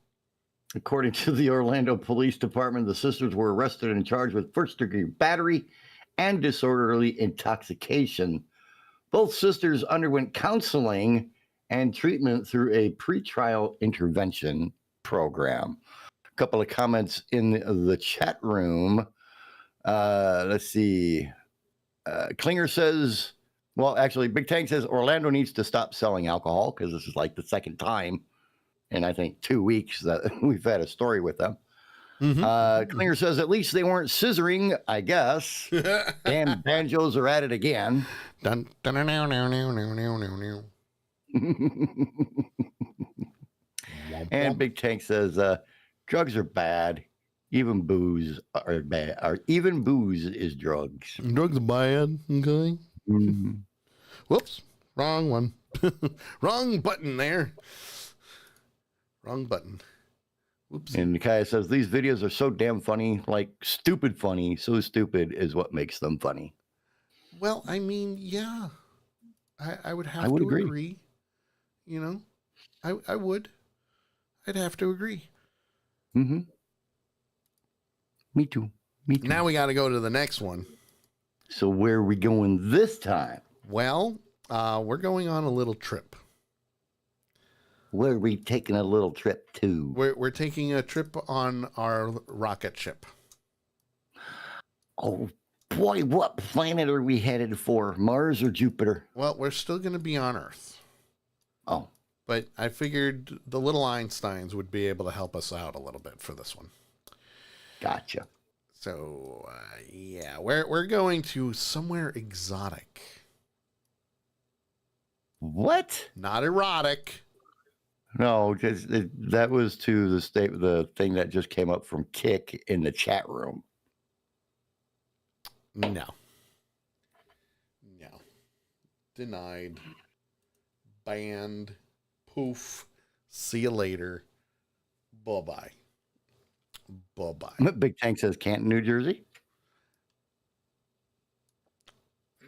According to the Orlando Police Department, the sisters were arrested and charged with first-degree battery and disorderly intoxication. Both sisters underwent counseling and treatment through a pretrial intervention program. A couple of comments in the chat room. Let's see. Klinger says, well, actually, Big Tank says Orlando needs to stop selling alcohol because this is like the second time in, I think, 2 weeks that we've had a story with them. Mm-hmm. Klinger says, at least they weren't scissoring, I guess. Damn banjos are at it again. Dun, dun, dun, dun, dun, dun, dun, dun, dun. And Big Tank says, drugs are bad. Even booze are bad. Even booze is drugs. Drugs are bad. Okay. Mm-hmm. Whoops. Wrong one. Wrong button there. Wrong button. Whoops. And Nikaya says, these videos are so damn funny, like stupid funny. So stupid is what makes them funny. Well, I mean, yeah. I would have I would to agree. You know, I would. I'd have to agree. Mm-hmm. Me too. Me too. Now we got to go to the next one. So where are we going this time? Well, we're going on a little trip. Where are we taking a little trip to? We're taking a trip on our rocket ship. Oh, boy, what planet are we headed for? Mars or Jupiter? Well, we're still going to be on Earth. Oh. But I figured the little Einsteins would be able to help us out a little bit for this one. Gotcha. So, yeah, we're going to somewhere exotic. What? Not erotic. No, because that was to the thing that just came up from Kick in the chat room. No. Denied. Banned. Poof. See you later. Bye-bye. Bye-bye. Big Tank says Canton, New Jersey.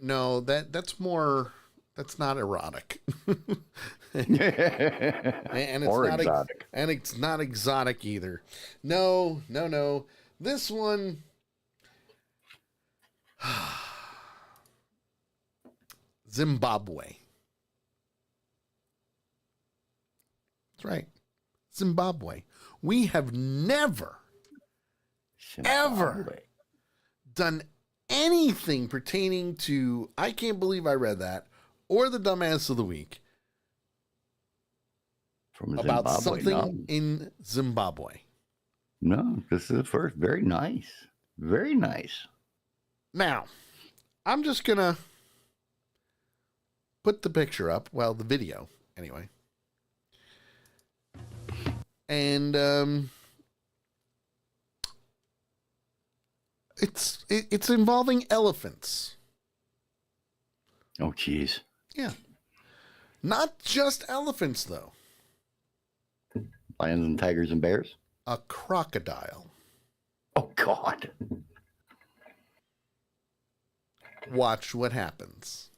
No, that's not erotic. and it's or not exotic. And it's not exotic either. No. This one Zimbabwe. That's right. Zimbabwe. We have never ever done anything pertaining to, I can't believe I read that, or the dumbass of the week From about Zimbabwe, something in Zimbabwe. No, this is the first. Very nice. Very nice. Now, I'm just going to put the picture up. Well, the video, anyway. And it's involving elephants. Oh, geez. Yeah. Not just elephants, though. Lions and tigers and bears? A crocodile. Oh, God. Watch what happens.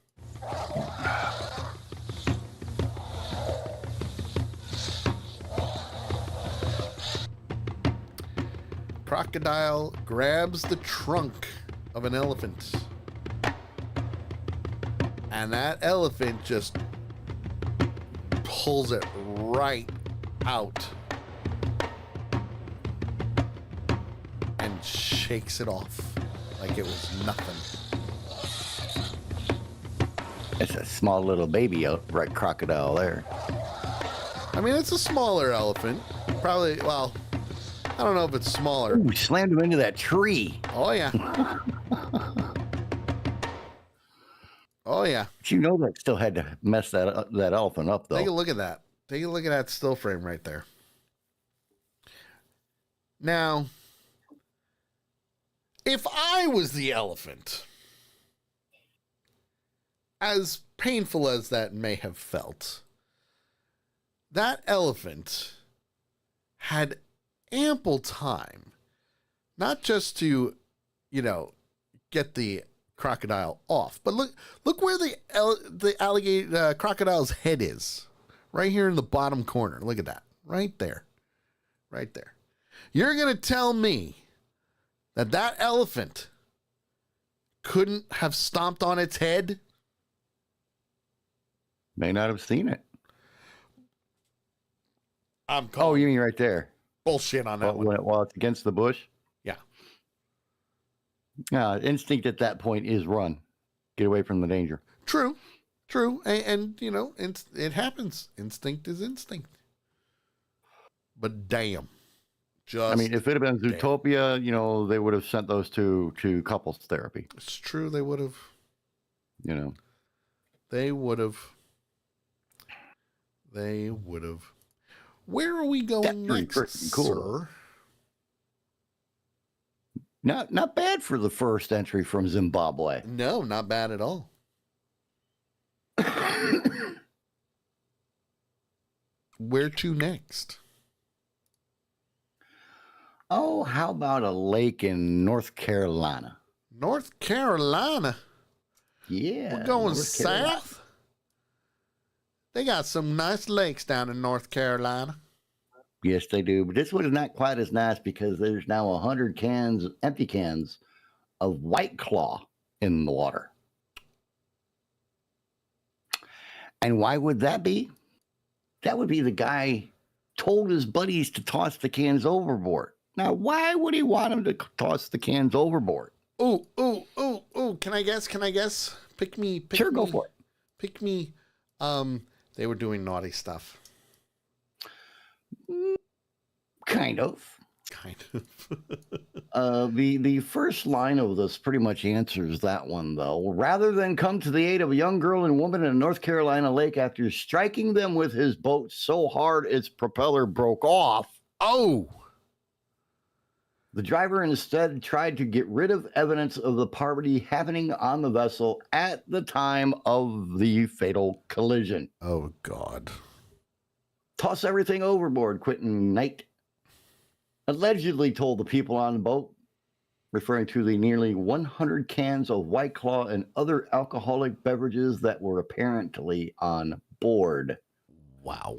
Crocodile grabs the trunk of an elephant. And that elephant just pulls it right out and shakes it off like it was nothing. It's a small little baby crocodile there. I mean, it's a smaller elephant. Probably, well, I don't know if it's smaller. Ooh, slammed him into that tree. Oh, yeah. Oh, yeah. But you know that still had to mess that elephant up, though. Take a look at that. Take a look at that still frame right there. Now, if I was the elephant, as painful as that may have felt, that elephant had ample time, not just to, get the crocodile off, but look where the alligator crocodile's head is, right here in the bottom corner. Look at that, right there. You're gonna tell me that elephant couldn't have stomped on its head? May not have seen it. I'm calling. Oh, you mean right there? Bullshit on that one. While it's against the bush? Yeah. Instinct at that point is run. Get away from the danger. True. And it happens. Instinct is instinct. But damn. I mean, if it had been Zootopia, they would have sent those to couples therapy. It's true. They would have. They would have. Where are we going next, sir? Not bad for the first entry from Zimbabwe. No, not bad at all. Where to next? Oh, how about a lake in North Carolina? North Carolina? Yeah. We're going south? They got some nice lakes down in North Carolina. Yes, they do. But this one is not quite as nice because there's now 100 cans, empty cans of White Claw in the water. And why would that be? That would be the guy told his buddies to toss the cans overboard. Now, why would he want them to toss the cans overboard? Ooh. Can I guess? Pick me. Sure, go for it. Pick me. They were doing naughty stuff. Kind of. The first line of this pretty much answers that one, though. Rather than come to the aid of a young girl and woman in a North Carolina lake after striking them with his boat so hard its propeller broke off. Oh! The driver instead tried to get rid of evidence of the party happening on the vessel at the time of the fatal collision. Oh, God. Toss everything overboard, Quentin Knight allegedly told the people on the boat, referring to the nearly 100 cans of White Claw and other alcoholic beverages that were apparently on board. Wow.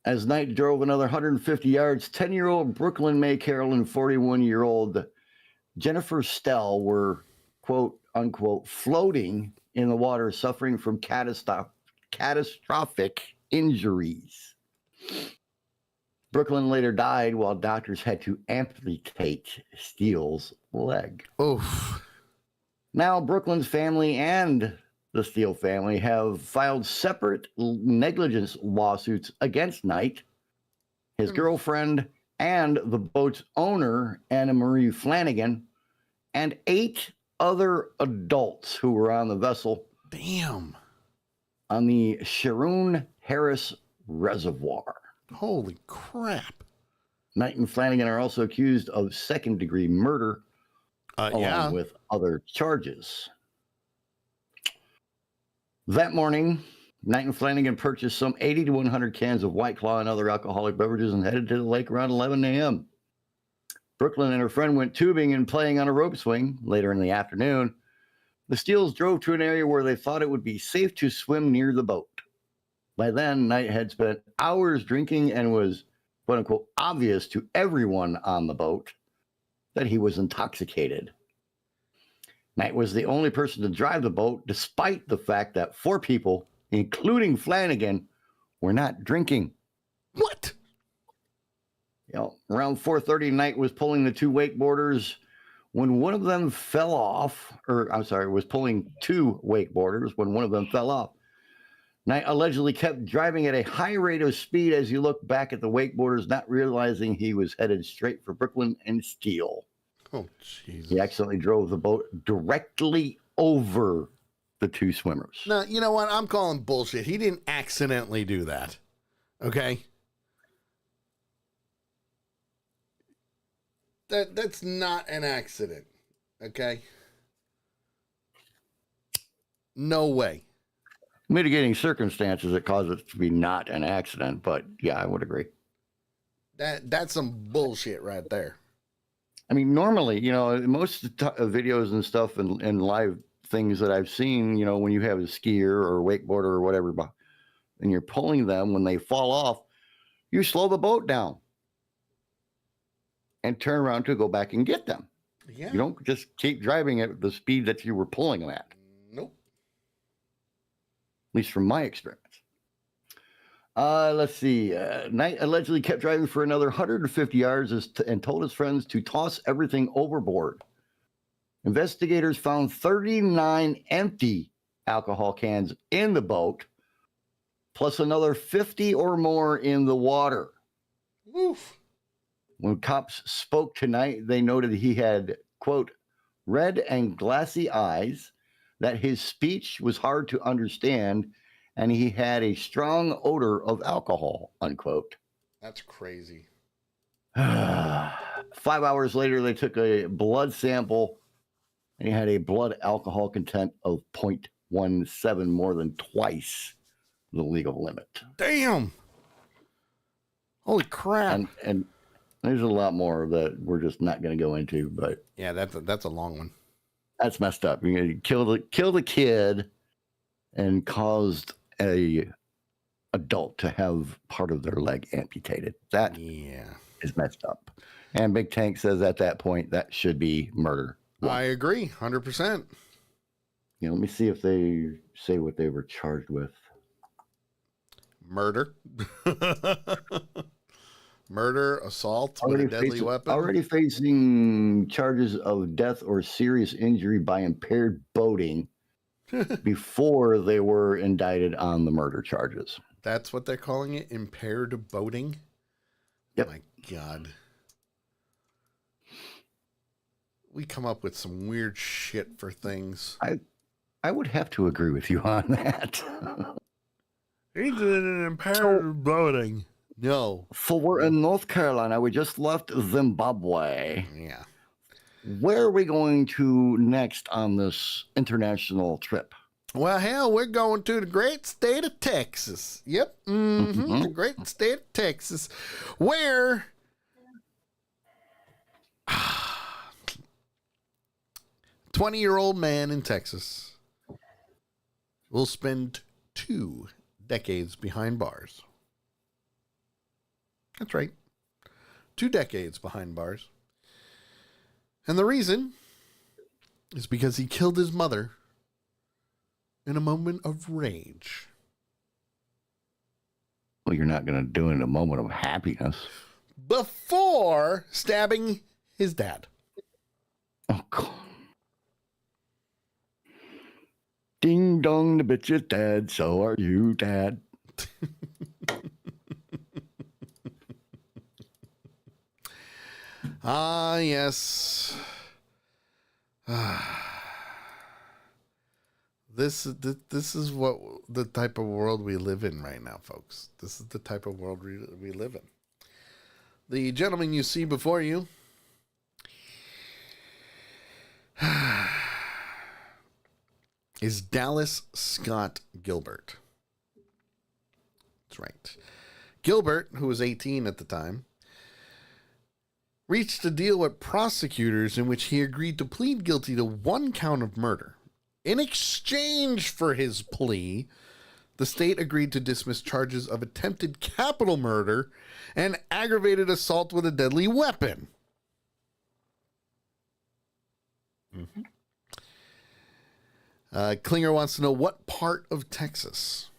As Knight drove another 150 yards, 10-year-old Brooklyn May Carroll and 41-year-old Jennifer Stell were, quote, unquote, floating in the water, suffering from catastrophic injuries. Brooklyn later died while doctors had to amputate Steele's leg. Oof. Now, Brooklyn's family and the Steele family have filed separate negligence lawsuits against Knight, his girlfriend, and the boat's owner, Anna Marie Flanagan, and 8 other adults who were on the vessel. Damn. On the Sharon Harris Reservoir. Holy crap. Knight and Flanagan are also accused of second-degree murder, along with other charges. That morning, Knight and Flanagan purchased some 80 to 100 cans of White Claw and other alcoholic beverages and headed to the lake around 11 a.m. Brooklyn and her friend went tubing and playing on a rope swing. Later in the afternoon, the Steeles drove to an area where they thought it would be safe to swim near the boat. By then, Knight had spent hours drinking and was, quote unquote, obvious to everyone on the boat that he was intoxicated. Knight was the only person to drive the boat, despite the fact that 4 people, including Flanagan, were not drinking. What? Around 4:30, Knight was pulling the 2 wakeboarders when one of them fell off, was pulling 2 wakeboarders when one of them fell off. Knight allegedly kept driving at a high rate of speed as he looked back at the wakeboarders, not realizing he was headed straight for Brooklyn and Steele. Oh, Jesus. He accidentally drove the boat directly over the 2 swimmers. No, you know what? I'm calling bullshit. He didn't accidentally do that. Okay? That's not an accident. Okay? No way. Mitigating circumstances that caused it to be not an accident, but yeah, I would agree. That's some bullshit right there. I mean, normally, most videos and stuff and live things that I've seen, when you have a skier or a wakeboarder or whatever, and you're pulling them, when they fall off, you slow the boat down and turn around to go back and get them. Yeah. You don't just keep driving at the speed that you were pulling them at. Nope. At least from my experience. Let's see. Knight allegedly kept driving for another 150 yards and told his friends to toss everything overboard. Investigators found 39 empty alcohol cans in the boat, plus another 50 or more in the water. Oof. When cops spoke to Knight, they noted he had, quote, red and glassy eyes, that his speech was hard to understand, and he had a strong odor of alcohol, unquote. That's crazy. 5 hours later, they took a blood sample, and he had a blood alcohol content of 0.17, more than twice the legal limit. Damn. Holy crap. And there's a lot more that we're just not going to go into, but yeah, that's a long one. That's messed up. You kill the kid and caused a adult to have part of their leg amputated. That is messed up. And Big Tank says at that point that should be murder. I agree, 100%. Yeah, let me see if they say what they were charged with. Murder. Murder, assault with a deadly weapon. Already facing charges of death or serious injury by impaired boating before they were indicted on the murder charges. That's what they're calling it? Impaired boating? Yep. Oh my God. We come up with some weird shit for things. I would have to agree with you on that. He did an impaired boating. No. So we're in North Carolina. We just left Zimbabwe. Yeah. Where are we going to next on this international trip? Well, hell, we're going to the great state of Texas. Yep. The great state of Texas. Where 20-year-old man in Texas will spend 2 decades behind bars. That's right. 2 decades behind bars. And the reason is because he killed his mother in a moment of rage. Well, you're not going to do it in a moment of happiness. Before stabbing his dad. Oh, God. Ding dong, the bitch is dead. So are you, Dad. Ah, yes. This is what the type of world we live in right now, folks. This is the type of world we live in. The gentleman you see before you is Dallas Scott Gilbert. That's right. Gilbert, who was 18 at the time, reached a deal with prosecutors in which he agreed to plead guilty to 1 count of murder. In exchange for his plea, the state agreed to dismiss charges of attempted capital murder and aggravated assault with a deadly weapon. Klinger wants to know what part of Texas.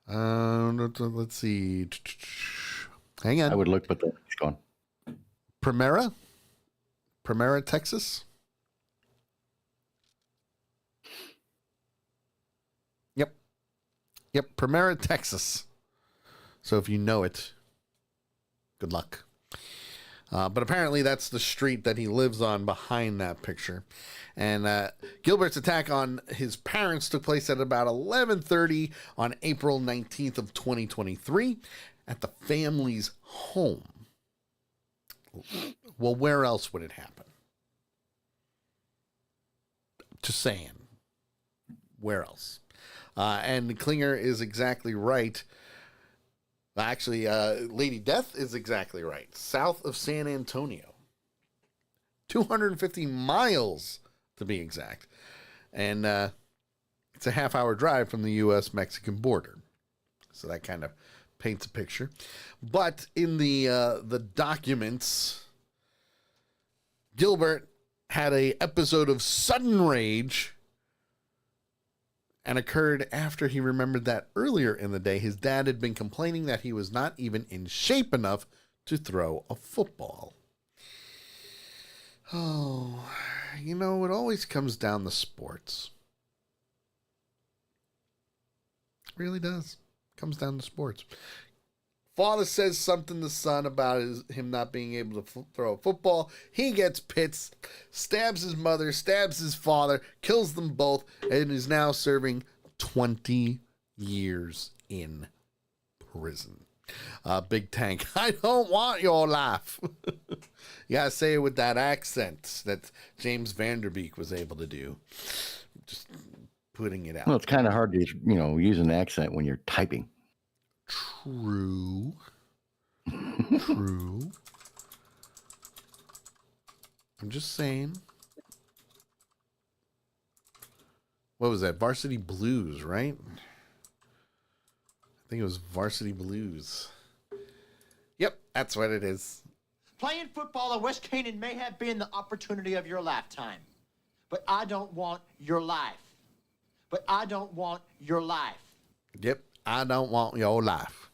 Let's see. Hang on. I would look, but it's gone. Primera, Texas. Yep, Primera, Texas. So if you know it, good luck. But apparently that's the street that he lives on behind that picture. And Gilbert's attack on his parents took place at about 11:30 on April 19th of 2023 at the family's home. Well, where else would it happen? Just saying. Where else? And Klinger is exactly right. Actually, Lady Death is exactly right. South of San Antonio. 250 miles, to be exact. And it's a half-hour drive from the U.S.-Mexican border. So that kind of paints a picture. But in the documents, Gilbert had an episode of sudden rage and occurred after he remembered that earlier in the day his dad had been complaining that he was not even in shape enough to throw a football. Oh, it always comes down to sports. It really does. It comes down to sports. Father says something to son about him not being able to throw a football. He gets pissed, stabs his mother, stabs his father, kills them both, and is now serving 20 years in prison. Big Tank, I don't want your life. You gotta say it with that accent that James Vanderbeek was able to do. Just putting it out. Well, it's kind of hard to, use an accent when you're typing. True. I'm just saying. What was that? Varsity Blues, right? think it was Varsity Blues. Yep, that's what it is. Playing football at West Canaan may have been the opportunity of your lifetime, but I don't want your life. But I don't want your life. Yep, I don't want your life.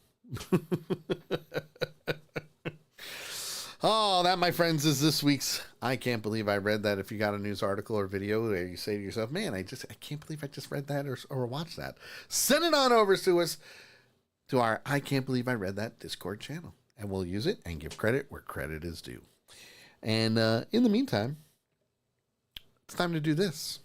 Oh, that, my friends, is this week's I Can't Believe I Read That. If you got a news article or video where you say to yourself, man, I can't believe I just read that or watched that, send it on over to us, to our I Can't Believe I Read That Discord channel, and we'll use it and give credit where credit is due. And in the meantime, it's time to do this.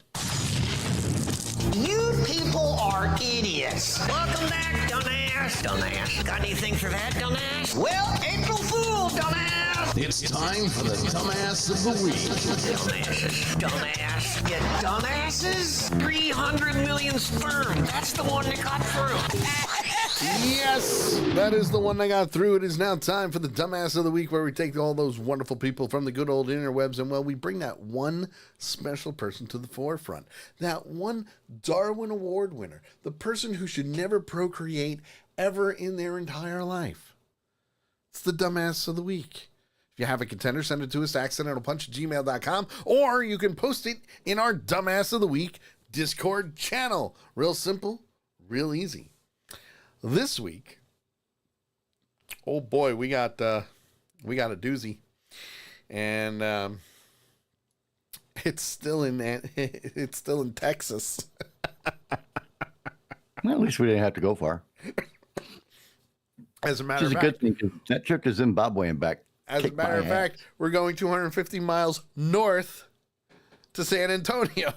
You people are idiots. Welcome back, dumbass. Dumbass. Got anything for that, dumbass? Well, April Fool, dumbass. It's time for the Dumbass of the Week. Dumbasses. Dumbass. You dumbasses? 300 million sperm. That's the one that got through. Yes, that is the one that got through. It is now time for the Dumbass of the Week, where we take all those wonderful people from the good old interwebs and, well, we bring that one special person to the forefront. That one Darwin Award winner. The person who should never procreate ever in their entire life. It's the Dumbass of the Week. If you have a contender, send it to us at accidentalpunch@gmail.com, or you can post it in our Dumbass of the Week Discord channel. Real simple, real easy. This week, oh boy, we got a doozy, and it's still in Texas. Well, at least we didn't have to go far. As a matter of fact, good thing, 'cause that trip to Zimbabwe and back. As a matter of fact, we're going 250 miles north to San Antonio.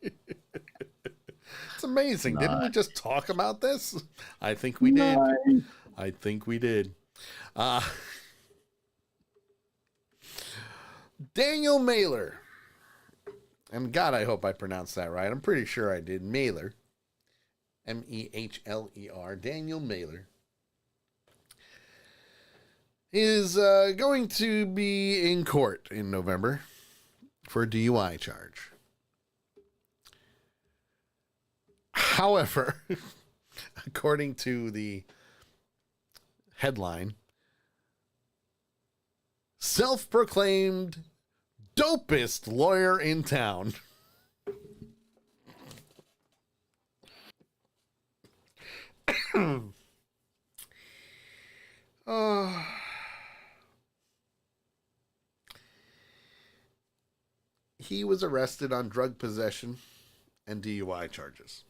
It's amazing. Didn't we just talk about this? I think we did. I think we did. Daniel Mailer. And God, I hope I pronounced that right. I'm pretty sure I did. Mailer. Mehler. Daniel Mailer is going to be in court in November for a DUI charge. However, according to the headline, self-proclaimed dopest lawyer in town. He was arrested on drug possession and DUI charges.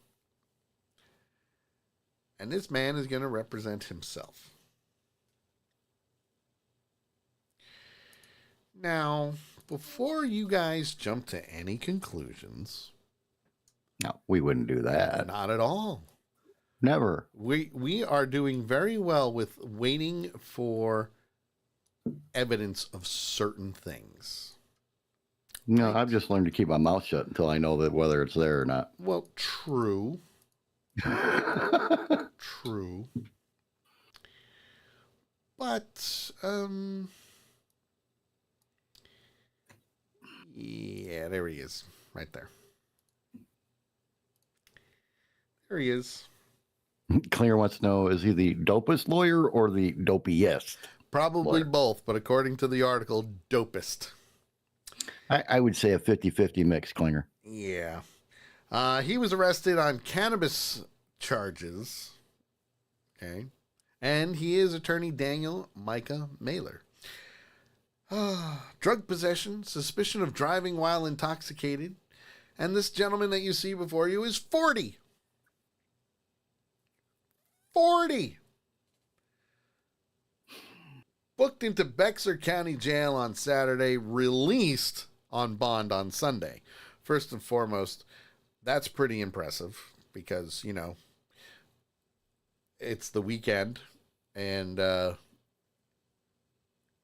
And this man is going to represent himself. Now, before you guys jump to any conclusions. No, we wouldn't do that. Not at all. Never. We are doing very well with waiting for evidence of certain things. No, I've just learned to keep my mouth shut until I know that whether it's there or not. Well, true. True. But, yeah, there he is. Right there. There he is. Klinger wants to know, is he the dopest lawyer or the dopiest? Probably both, but according to the article, dopest. I would say a 50-50 mix, Klinger. Yeah. He was arrested on cannabis charges. Okay. And he is attorney Daniel Micah Mailer. Drug possession, suspicion of driving while intoxicated. And this gentleman that you see before you is 40. 40. Booked into Bexar County Jail on Saturday, released on bond on Sunday. First and foremost, that's pretty impressive because, you know, it's the weekend and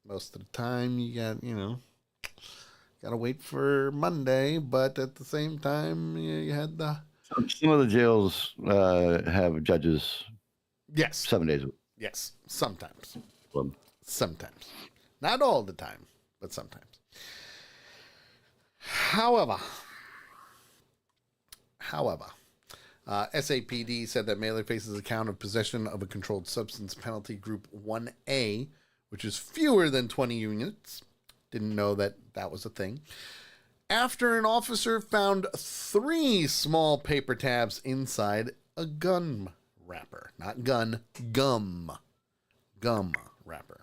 most of the time you got, you know, got to wait for Monday, but at the same time, you had the... Some of the jails have judges. Yes. 7 days a week. Yes, sometimes. Sometimes. Not all the time, but sometimes. However, SAPD said that Mailer faces a count of possession of a controlled substance penalty group 1A, which is fewer than 20 units. Didn't know that was a thing. After an officer found 3 small paper tabs inside a gum wrapper. Not gun, gum. Gum wrapper.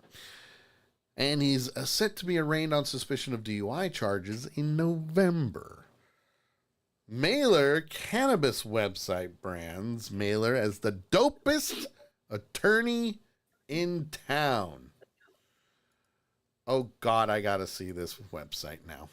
And he's set to be arraigned on suspicion of DUI charges in November. Mailer cannabis website brands Mailer as the dopest attorney in town. Oh, God, I got to see this website now.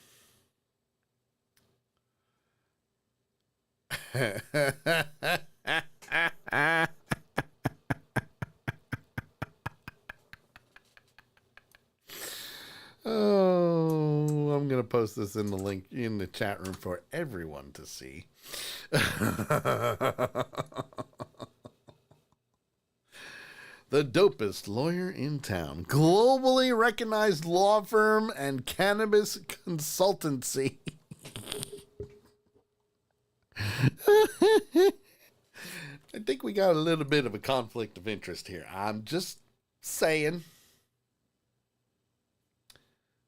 Oh, I'm going to post this in the link in the chat room for everyone to see. The dopest lawyer in town, globally recognized law firm and cannabis consultancy. I think we got a little bit of a conflict of interest here. I'm just saying.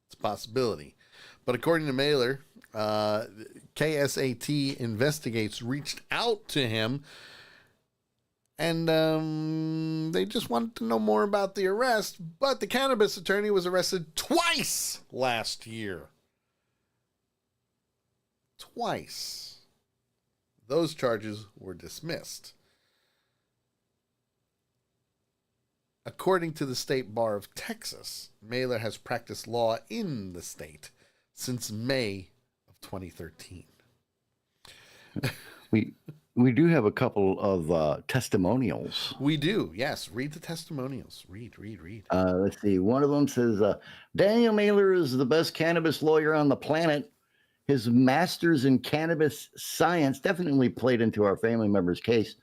It's a possibility. But according to Mailer, KSAT Investigates reached out to him, and they just wanted to know more about the arrest, but the cannabis attorney was arrested twice last year. Twice. Those charges were dismissed. According to the State Bar of Texas, Mailer has practiced law in the state since May of 2013. We do have a couple of testimonials. We do, yes. Read the testimonials. Read. Let's see. One of them says, Daniel Mailer is the best cannabis lawyer on the planet. His master's in cannabis science definitely played into our family member's case.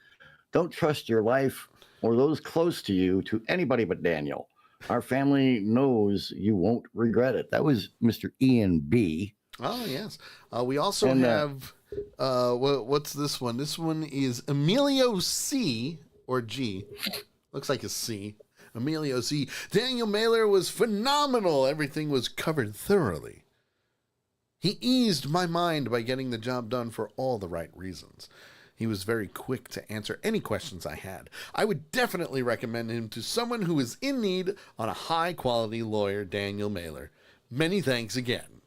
Don't trust your life or those close to you to anybody but Daniel. Our family knows you won't regret it. That was Mr. Ian B. Oh, yes. We also have, what's this one? This one is Emilio C. or G. Looks like a C. Emilio C. Daniel Mailer was phenomenal. Everything was covered thoroughly. He eased my mind by getting the job done for all the right reasons. He was very quick to answer any questions I had. I would definitely recommend him to someone who is in need on a high-quality lawyer, Daniel Mailer. Many thanks again.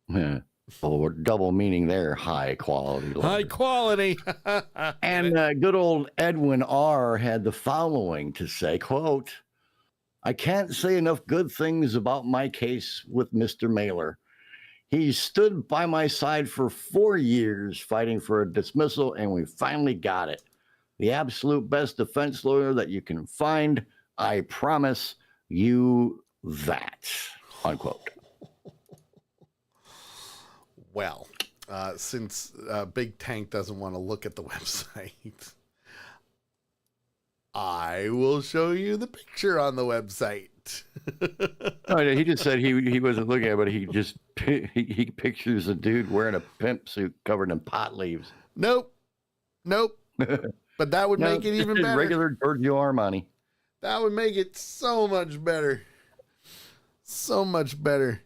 Yeah. Oh, double meaning there, high quality lawyer. High quality. And good old Edwin R. had the following to say, quote, I can't say enough good things about my case with Mr. Mailer. He stood by my side for 4 years fighting for a dismissal, and we finally got it. The absolute best defense lawyer that you can find. I promise you that. Unquote. Well, since Big Tank doesn't want to look at the website, I will show you the picture on the website. No, he just said he wasn't looking at it, but he pictures a dude wearing a pimp suit covered in pot leaves. Nope. But that would make it even better. Regular Giorgio Armani. That would make it so much better. So much better.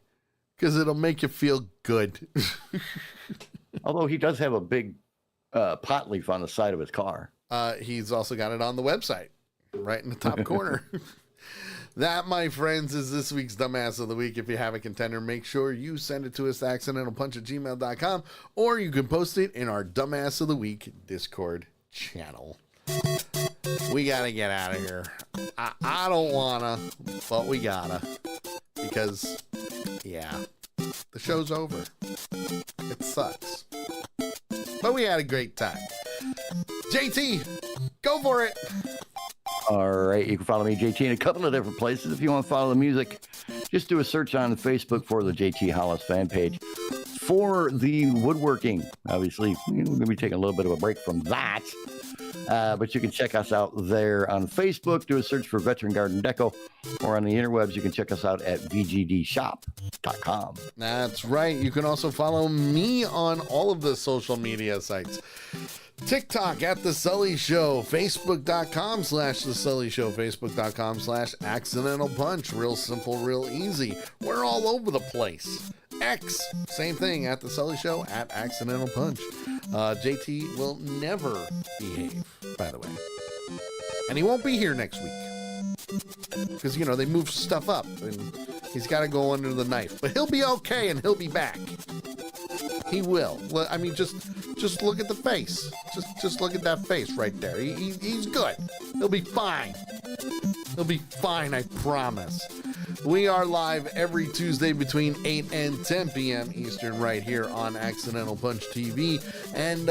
Because it'll make you feel good. Although he does have a big pot leaf on the side of his car. He's also got it on the website, right in the top corner. That, my friends, is this week's Dumbass of the Week. If you have a contender, make sure you send it to us at accidentalpunch@gmail.com, or you can post it in our Dumbass of the Week Discord channel. We got to get out of here. I don't want to, but we got to. Because, yeah, the show's over. It sucks. But we had a great time. JT, go for it. All right, you can follow me, JT, in a couple of different places. If you want to follow the music, just do a search on Facebook for the JT Hollis fan page. For the woodworking, obviously, we're going to be taking a little bit of a break from that. But you can check us out there on Facebook. Do a search for Veteran Garden Deco. Or on the interwebs, you can check us out at vgdshop.com. That's right. You can also follow me on all of the social media sites. TikTok at The Sully Show, Facebook.com/The Sully Show, Facebook.com/Accidental Punch. Real simple, real easy. We're all over the place. X, same thing, at The Sully Show, at Accidental Punch. JT will never behave, by the way. And he won't be here next week. Because, they move stuff up, and he's got to go under the knife. But he'll be okay, and he'll be back. He will. Well, I mean, just look at the face. Just look at that face right there. He's good. He'll be fine. He'll be fine, I promise. We are live every Tuesday between 8 and 10 p.m. Eastern right here on Accidental Punch TV. And,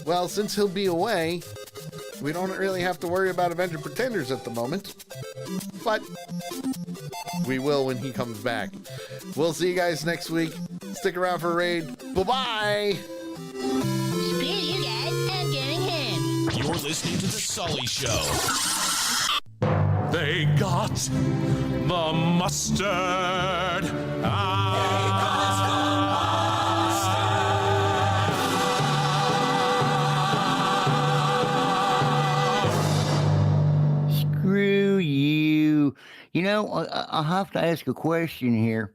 well, since he'll be away, we don't really have to worry about Avenger Pretenders at the moment. But we will when he comes back. We'll see you guys next week. Stick around for Raid. Bye-bye. Screw you guys, I'm getting him. You're listening to The Sully Show. They got the mustard. Screw you. I have to ask a question here.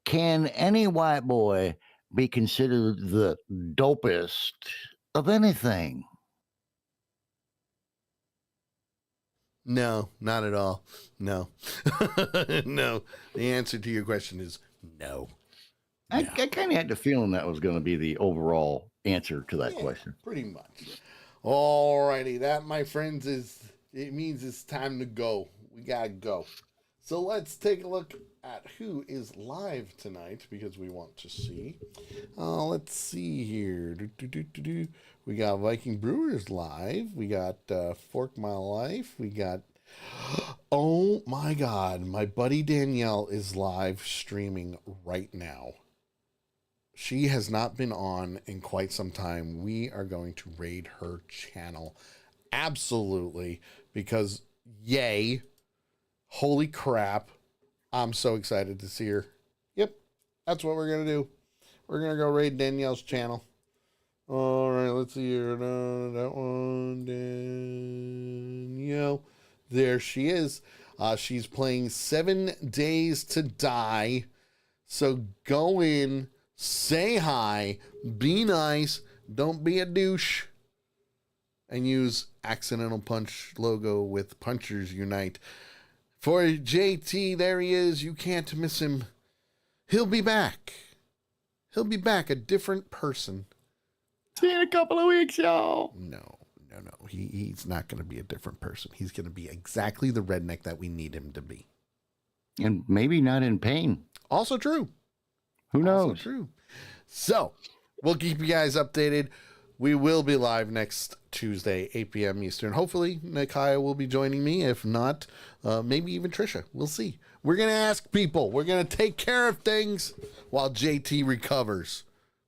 Can any white boy be considered the dopest of anything? No, not at all. No. No. The answer to your question is no. I kind of had the feeling that was going to be the overall answer to that question. Pretty much. All righty. That, my friends, it means it's time to go. We got to go. So let's take a look at who is live tonight because we want to see. Let's see here. We got Viking Brewers live. We got Fork My Life. We got, oh my God, my buddy Danielle is live streaming right now. She has not been on in quite some time. We are going to raid her channel. Absolutely. Because yay. Holy crap. I'm so excited to see her. Yep. That's what we're going to do. We're going to go raid Danielle's channel. All right. Let's see here. That one. Danielle. There she is. She's playing 7 Days to Die. So go in. Say hi. Be nice. Don't be a douche. And use Accidental Punch logo with Punchers Unite. For JT, there he is. You can't miss him. He'll be back. He'll be back, a different person. See you in a couple of weeks, y'all. No. He's not going to be a different person. He's going to be exactly the redneck that we need him to be. And maybe not in pain. Also true. Who knows? Also true. So, we'll keep you guys updated. We will be live next Tuesday, 8 p.m. Eastern. Hopefully, Nakaya will be joining me. If not, maybe even Trisha. We'll see. We're going to ask people. We're going to take care of things while JT recovers.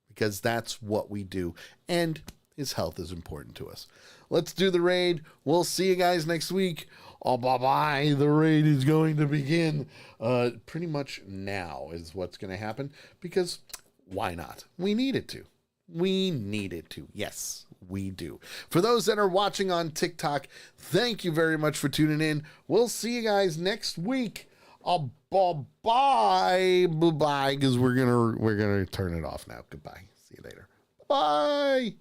Because that's what we do. And his health is important to us. Let's do the raid. We'll see you guys next week. Oh, bye-bye. The raid is going to begin. Pretty much now is what's going to happen. Because why not? We need it to. We need it to. Yes, we do. For those that are watching on TikTok, thank you very much for tuning in. We'll see you guys next week. Bye-bye. Bye-bye, because we're gonna turn it off now. Goodbye. See you later. Bye.